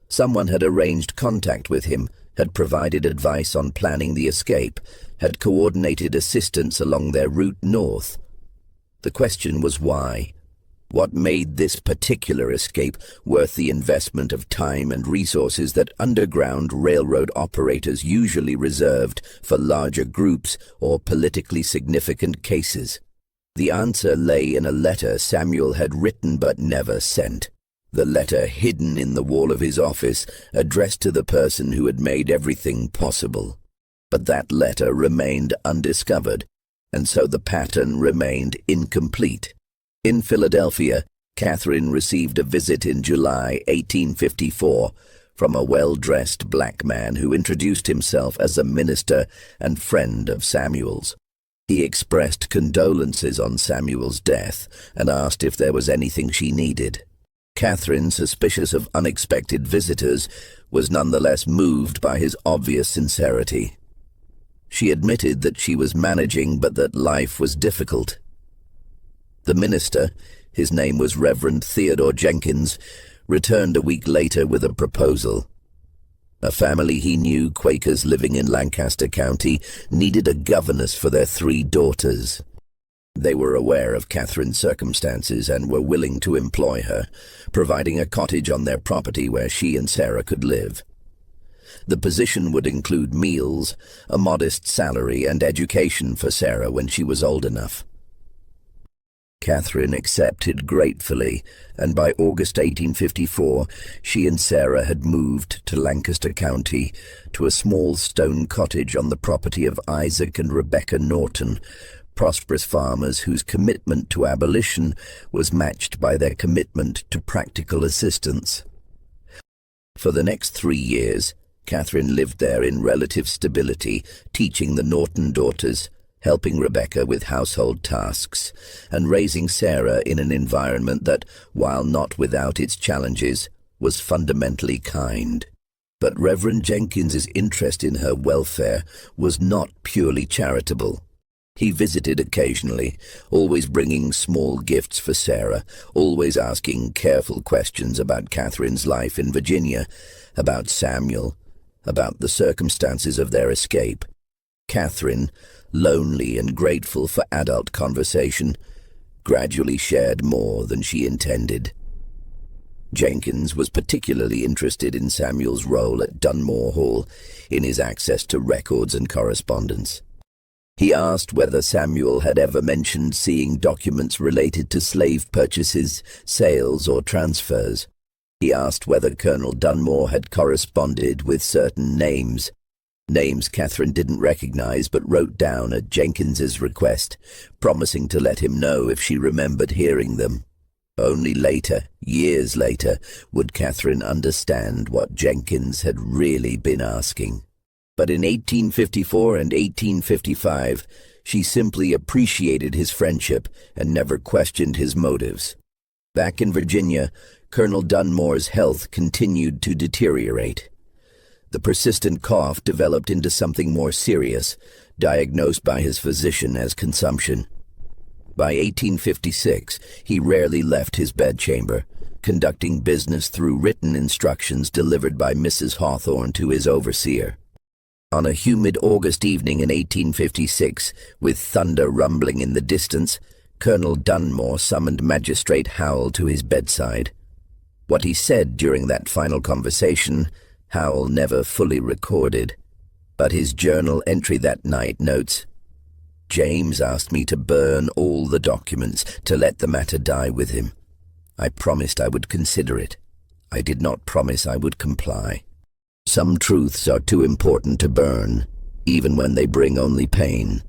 Someone had arranged contact with him, had provided advice on planning the escape, had coordinated assistance along their route north. The question was why. What made this particular escape worth the investment of time and resources that Underground Railroad operators usually reserved for larger groups or politically significant cases? The answer lay in a letter Samuel had written but never sent. The letter, hidden in the wall of his office, addressed to the person who had made everything possible. But that letter remained undiscovered, and so the pattern remained incomplete. In Philadelphia, Catherine received a visit in July 1854 from a well-dressed black man who introduced himself as a minister and friend of Samuel's. He expressed condolences on Samuel's death and asked if there was anything she needed. Catherine, suspicious of unexpected visitors, was nonetheless moved by his obvious sincerity. She admitted that she was managing, but that life was difficult. The minister, his name was Reverend Theodore Jenkins, returned a week later with a proposal. A family he knew, Quakers living in Lancaster County, needed a governess for their 3 daughters. They were aware of Catherine's circumstances and were willing to employ her, providing a cottage on their property where she and Sarah could live. The position would include meals, a modest salary, and education for Sarah when she was old enough. Catherine accepted gratefully, and by August 1854, she and Sarah had moved to Lancaster County, to a small stone cottage on the property of Isaac and Rebecca Norton, prosperous farmers whose commitment to abolition was matched by their commitment to practical assistance. For the next 3 years, Catherine lived there in relative stability, teaching the Norton daughters, helping Rebecca with household tasks, and raising Sarah in an environment that, while not without its challenges, was fundamentally kind. But Reverend Jenkins's interest in her welfare was not purely charitable. He visited occasionally, always bringing small gifts for Sarah, always asking careful questions about Catherine's life in Virginia, about Samuel, about the circumstances of their escape. Catherine, lonely and grateful for adult conversation, gradually shared more than she intended. Jenkins was particularly interested in Samuel's role at Dunmore Hall, in his access to records and correspondence. He asked whether Samuel had ever mentioned seeing documents related to slave purchases, sales, or transfers. He asked whether Colonel Dunmore had corresponded with certain names Catherine didn't recognize but wrote down at Jenkins's request, promising to let him know if she remembered hearing them. Only later, years later, would Catherine understand what Jenkins had really been asking. But in 1854 and 1855, she simply appreciated his friendship and never questioned his motives. Back in Virginia, Colonel Dunmore's health continued to deteriorate. The persistent cough developed into something more serious, diagnosed by his physician as consumption. By 1856, he rarely left his bedchamber, conducting business through written instructions delivered by Mrs. Hawthorne to his overseer. On a humid August evening in 1856, with thunder rumbling in the distance, Colonel Dunmore summoned Magistrate Howell to his bedside. What he said during that final conversation, Howell never fully recorded, but his journal entry that night notes, "James asked me to burn all the documents, to let the matter die with him. I promised I would consider it. I did not promise I would comply. Some truths are too important to burn, even when they bring only pain."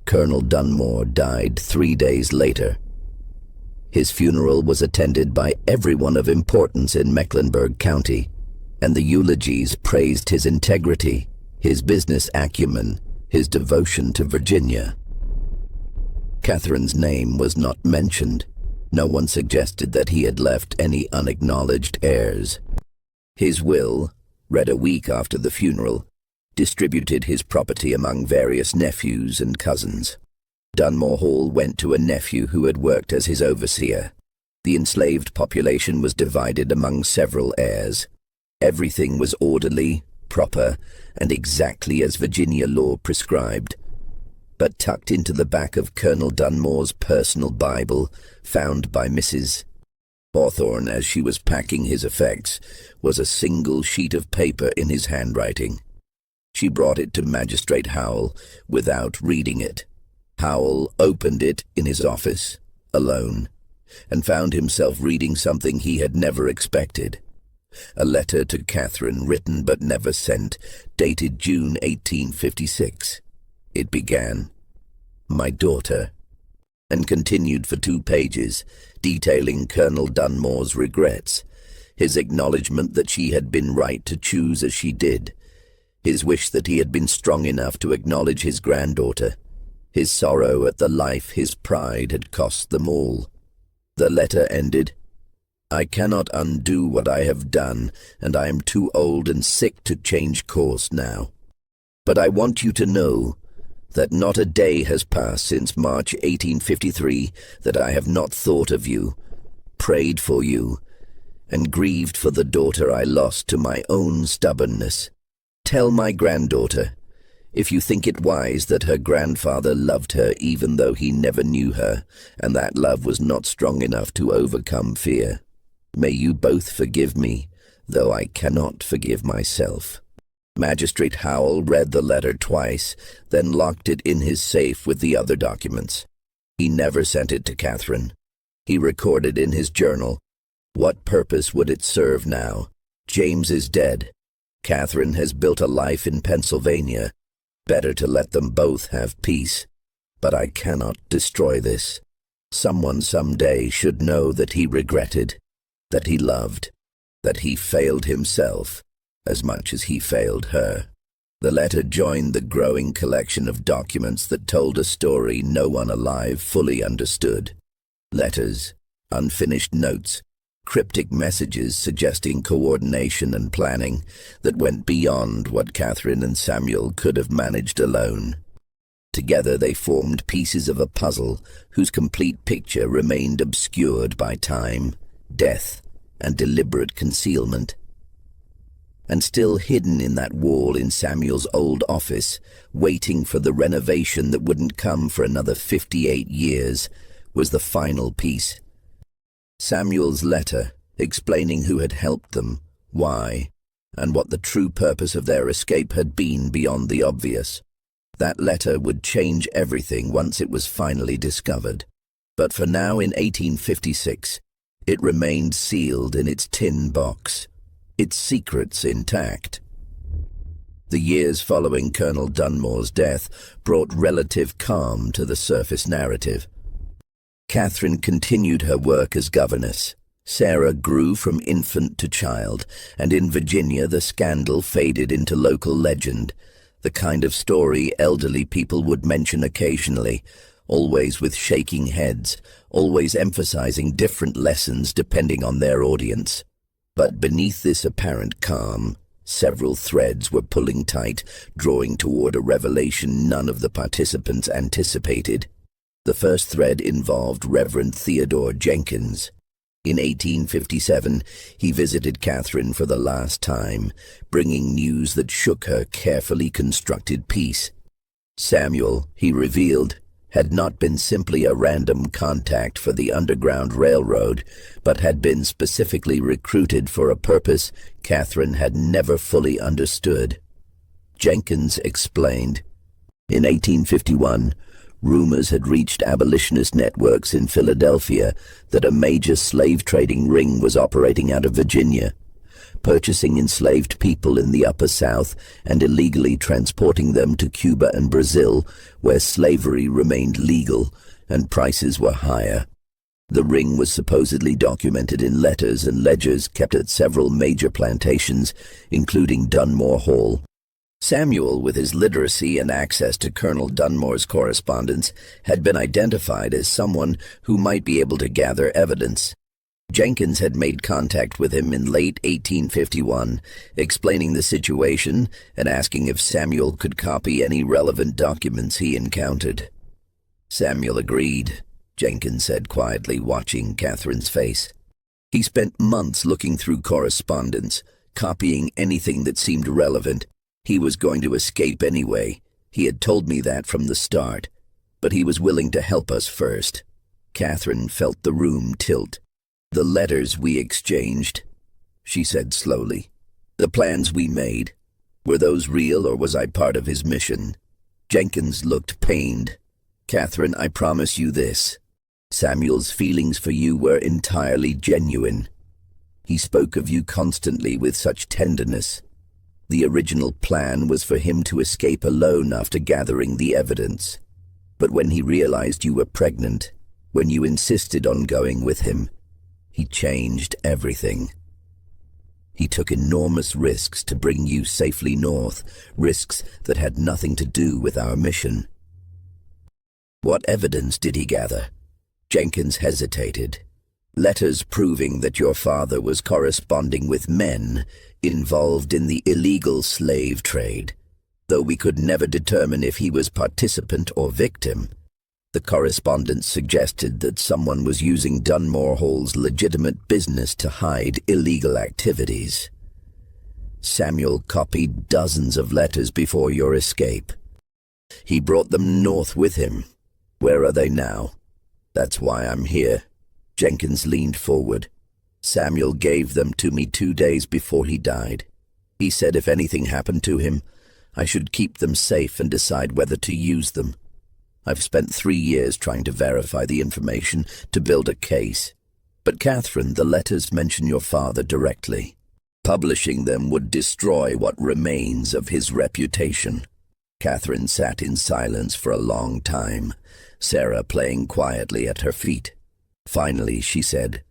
Colonel Dunmore died 3 days later. His funeral was attended by everyone of importance in Mecklenburg County, and the eulogies praised his integrity, his business acumen, his devotion to Virginia. Catherine's name was not mentioned. No one suggested that he had left any unacknowledged heirs. His will, read a week after the funeral, distributed his property among various nephews and cousins. Dunmore Hall went to a nephew who had worked as his overseer. The enslaved population was divided among several heirs. Everything was orderly, proper, and exactly as Virginia law prescribed. But tucked into the back of Colonel Dunmore's personal Bible, found by Mrs. Hawthorne as she was packing his effects, was a single sheet of paper in his handwriting. She brought it to Magistrate Howell without reading it. Howell opened it in his office, alone, and found himself reading something he had never expected. A letter to Catherine, written but never sent, dated June 1856. It began, "My daughter," and continued for 2 pages, detailing Colonel Dunmore's regrets, his acknowledgment that she had been right to choose as she did, his wish that he had been strong enough to acknowledge his granddaughter, his sorrow at the life his pride had cost them all. The letter ended, "I cannot undo what I have done, and I am too old and sick to change course now. But I want you to know that not a day has passed since March 1853 that I have not thought of you, prayed for you, and grieved for the daughter I lost to my own stubbornness. Tell my granddaughter, if you think it wise, that her grandfather loved her even though he never knew her, and that love was not strong enough to overcome fear. May you both forgive me, though I cannot forgive myself." Magistrate Howell read the letter twice, then locked it in his safe with the other documents. He never sent it to Catherine. He recorded in his journal, "What purpose would it serve now? James is dead. Catherine has built a life in Pennsylvania. Better to let them both have peace. But I cannot destroy this. Someone someday should know that he regretted, that he loved, that he failed himself as much as he failed her. The letter joined the growing collection of documents that told a story no one alive fully understood. Letters, unfinished notes, cryptic messages suggesting coordination and planning that went beyond what Catherine and Samuel could have managed alone. Together they formed pieces of a puzzle whose complete picture remained obscured by time, death, and deliberate concealment. And still hidden in that wall in Samuel's old office, waiting for the renovation that wouldn't come for another 58 years, was the final piece. Samuel's letter, explaining who had helped them, why, and what the true purpose of their escape had been beyond the obvious. That letter would change everything once it was finally discovered. But for now, in 1856, it remained sealed in its tin box, its secrets intact. The years following Colonel Dunmore's death brought relative calm to the surface narrative. Catherine continued her work as governess. Sarah grew from infant to child, and in Virginia the scandal faded into local legend, the kind of story elderly people would mention occasionally, always with shaking heads, always emphasizing different lessons depending on their audience. But beneath this apparent calm, several threads were pulling tight, drawing toward a revelation none of the participants anticipated. The first thread involved Reverend Theodore Jenkins. In 1857, he visited Catherine for the last time, bringing news that shook her carefully constructed peace. Samuel, he revealed, had not been simply a random contact for the Underground Railroad, but had been specifically recruited for a purpose Catherine had never fully understood. Jenkins explained, in 1851, rumors had reached abolitionist networks in Philadelphia that a major slave trading ring was operating out of Virginia, purchasing enslaved people in the Upper South and illegally transporting them to Cuba and Brazil, where slavery remained legal and prices were higher. The ring was supposedly documented in letters and ledgers kept at several major plantations, including Dunmore Hall. Samuel, with his literacy and access to Colonel Dunmore's correspondence, had been identified as someone who might be able to gather evidence. Jenkins had made contact with him in late 1851, explaining the situation and asking if Samuel could copy any relevant documents he encountered. Samuel agreed, Jenkins said quietly, watching Catherine's face. He spent months looking through correspondence, copying anything that seemed relevant. He was going to escape anyway. He had told me that from the start, but he was willing to help us first. Catherine felt the room tilt. The letters we exchanged, she said slowly. The plans we made, were those real or was I part of his mission? Jenkins looked pained. Catherine, I promise you this. Samuel's feelings for you were entirely genuine. He spoke of you constantly with such tenderness. The original plan was for him to escape alone after gathering the evidence. But when he realized you were pregnant, when you insisted on going with him, he changed everything. He took enormous risks to bring you safely north, risks that had nothing to do with our mission. What evidence did he gather? Jenkins hesitated. Letters proving that your father was corresponding with men involved in the illegal slave trade. Though we could never determine if he was participant or victim, the correspondence suggested that someone was using Dunmore Hall's legitimate business to hide illegal activities. Samuel copied dozens of letters before your escape. He brought them north with him. Where are they now? That's why I'm here. Jenkins leaned forward. Samuel gave them to me 2 days before he died. He said if anything happened to him, I should keep them safe and decide whether to use them. I've spent 3 years trying to verify the information to build a case. But Catherine, the letters mention your father directly. Publishing them would destroy what remains of his reputation. Catherine sat in silence for a long time, Sarah playing quietly at her feet. Finally, she said,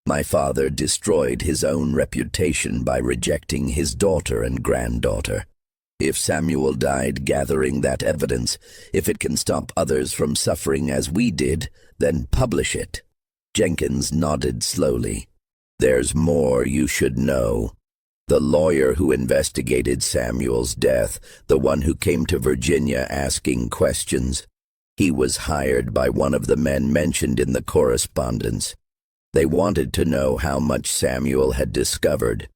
"My father destroyed his own reputation by rejecting his daughter and granddaughter. If Samuel died gathering that evidence, if it can stop others from suffering as we did, then publish it." Jenkins nodded slowly. "There's more you should know. The lawyer who investigated Samuel's death, the one who came to Virginia asking questions, he was hired by one of the men mentioned in the correspondence. They wanted to know how much Samuel had discovered,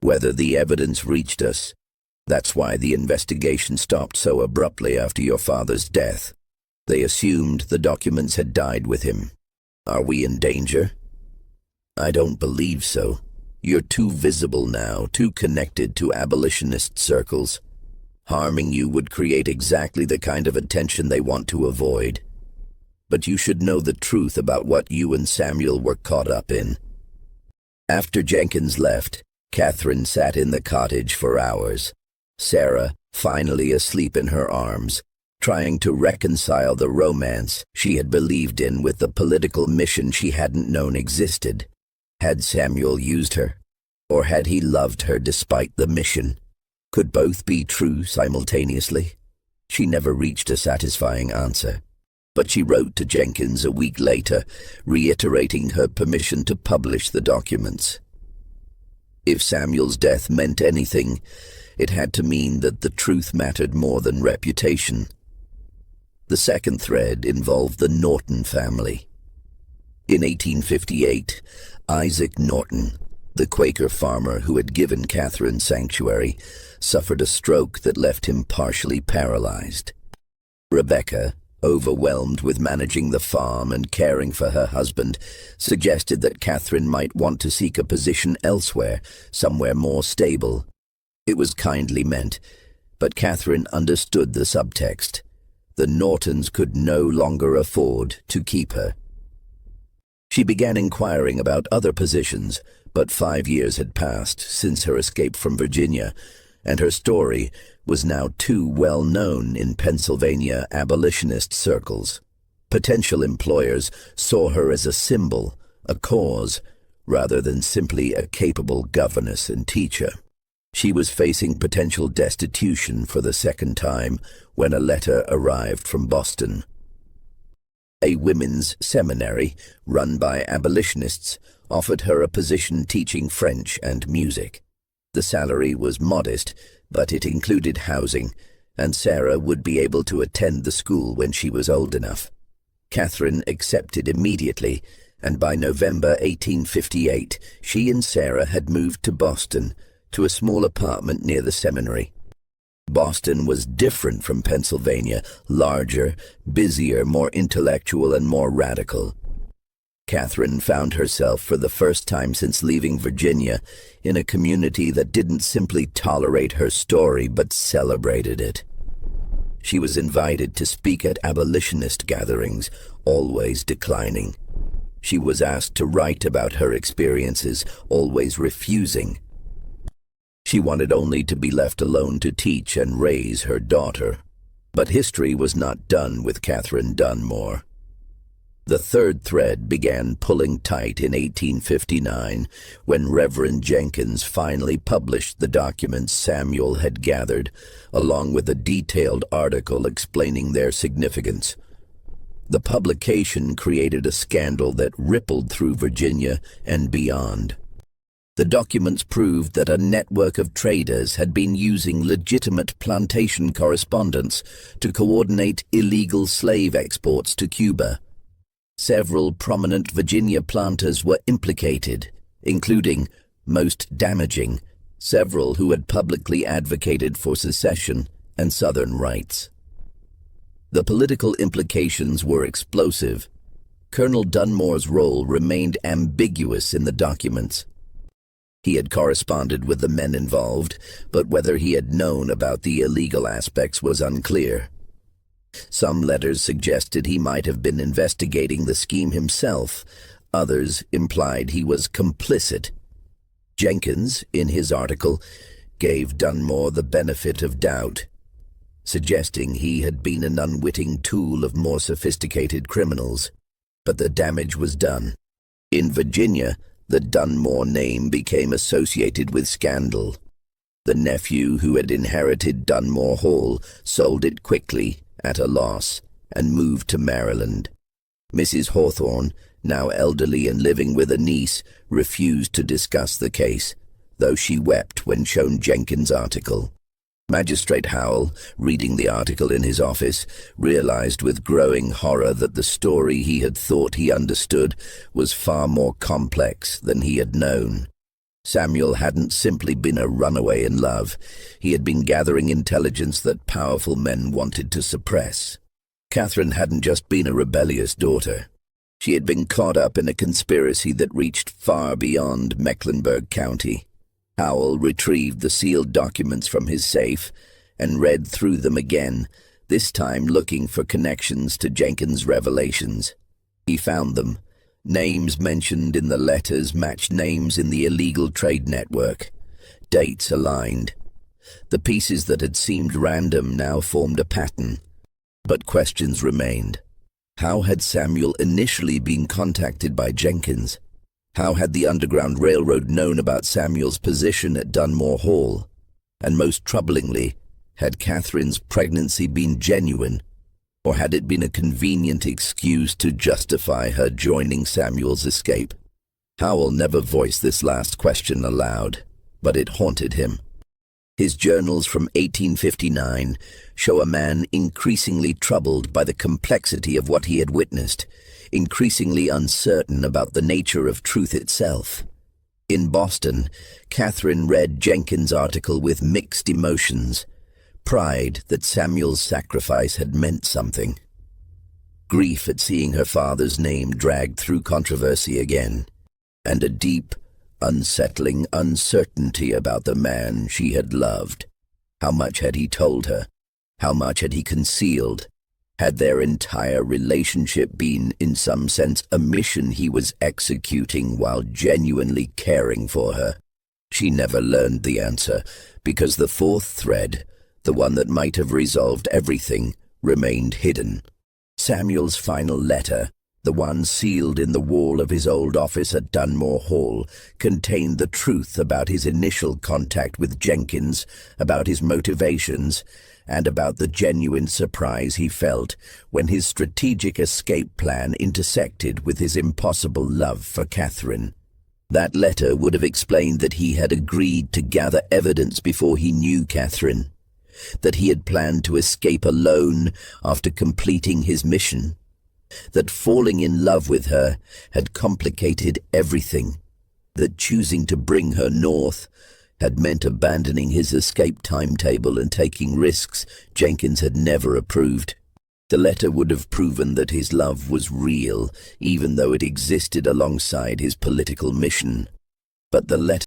whether the evidence reached us. That's why the investigation stopped so abruptly after your father's death. They assumed the documents had died with him. Are we in danger?" "I don't believe so. You're too visible now, too connected to abolitionist circles. Harming you would create exactly the kind of attention they want to avoid. But you should know the truth about what you and Samuel were caught up in." After Jenkins left, Catherine sat in the cottage for hours, Sarah finally asleep in her arms, trying to reconcile the romance she had believed in with the political mission she hadn't known existed. Had Samuel used her, or had he loved her despite the mission? Could both be true simultaneously? She never reached a satisfying answer, but she wrote to Jenkins a week later, reiterating her permission to publish the documents. If Samuel's death meant anything, it had to mean that the truth mattered more than reputation. The second thread involved the Norton family. In 1858, Isaac Norton, the Quaker farmer who had given Catherine sanctuary, suffered a stroke that left him partially paralyzed. Rebecca, overwhelmed with managing the farm and caring for her husband, suggested that Catherine might want to seek a position elsewhere, somewhere more stable. It was kindly meant, but Catherine understood the subtext. The Nortons could no longer afford to keep her. She began inquiring about other positions, but 5 years had passed since her escape from Virginia, and her story was now too well known in Pennsylvania abolitionist circles. Potential employers saw her as a symbol, a cause, rather than simply a capable governess and teacher. She was facing potential destitution for the second time when a letter arrived from Boston. A women's seminary, run by abolitionists, offered her a position teaching French and music. The salary was modest, but it included housing, and Sarah would be able to attend the school when she was old enough. Catherine accepted immediately, and by November 1858, she and Sarah had moved to Boston, to a small apartment near the seminary. Boston was different from Pennsylvania, larger, busier, more intellectual, and more radical. Catherine found herself for the first time since leaving Virginia in a community that didn't simply tolerate her story but celebrated it. She was invited to speak at abolitionist gatherings, always declining. She was asked to write about her experiences, always refusing. She wanted only to be left alone to teach and raise her daughter. But history was not done with Catherine Dunmore. The third thread began pulling tight in 1859 when Reverend Jenkins finally published the documents Samuel had gathered, along with a detailed article explaining their significance. The publication created a scandal that rippled through Virginia and beyond. The documents proved that a network of traders had been using legitimate plantation correspondence to coordinate illegal slave exports to Cuba. Several prominent Virginia planters were implicated, including, most damaging, several who had publicly advocated for secession and Southern rights. The political implications were explosive. Colonel Dunmore's role remained ambiguous in the documents. He had corresponded with the men involved, but whether he had known about the illegal aspects was unclear. Some letters suggested he might have been investigating the scheme himself. Others implied he was complicit. Jenkins, in his article, gave Dunmore the benefit of doubt. suggesting he had been an unwitting tool of more sophisticated criminals. But the damage was done. In Virginia, the Dunmore name became associated with scandal. The nephew who had inherited Dunmore Hall sold it quickly, at a loss, and moved to Maryland. Mrs. Hawthorne, now elderly and living with a niece, refused to discuss the case, though she wept when shown Jenkins' article. Magistrate Howell, reading the article in his office, realized with growing horror that the story he had thought he understood was far more complex than he had known. Samuel hadn't simply been a runaway in love. He had been gathering intelligence that powerful men wanted to suppress. Catherine hadn't just been a rebellious daughter. She had been caught up in a conspiracy that reached far beyond Mecklenburg County. Howell retrieved the sealed documents from his safe and read through them again, this time looking for connections to Jenkins' revelations. He found them. Names mentioned in the letters matched names in the illegal trade network. Dates aligned. The pieces that had seemed random now formed a pattern. But questions remained. How had Samuel initially been contacted by Jenkins? How had the Underground Railroad known about Samuel's position at Dunmore Hall? And most troublingly, had Catherine's pregnancy been genuine, or had it been a convenient excuse to justify her joining Samuel's escape? Howell never voiced this last question aloud, but it haunted him. His journals from 1859 show a man increasingly troubled by the complexity of what he had witnessed, increasingly uncertain about the nature of truth itself. In Boston, Catherine read Jenkins' article with mixed emotions: pride that Samuel's sacrifice had meant something, grief at seeing her father's name dragged through controversy again, and a deep, unsettling uncertainty about the man she had loved. How much had he told her? How much had he concealed? Had their entire relationship been, in some sense, a mission he was executing while genuinely caring for her? She never learned the answer, because the fourth thread, the one that might have resolved everything, remained hidden. Samuel's final letter, the one sealed in the wall of his old office at Dunmore Hall, contained the truth about his initial contact with Jenkins, about his motivations, and about the genuine surprise he felt when his strategic escape plan intersected with his impossible love for Catherine. That letter would have explained that he had agreed to gather evidence before he knew Catherine, that he had planned to escape alone after completing his mission, that falling in love with her had complicated everything, that choosing to bring her north had meant abandoning his escape timetable and taking risks Jenkins had never approved. The letter would have proven that his love was real, even though it existed alongside his political mission. But the letter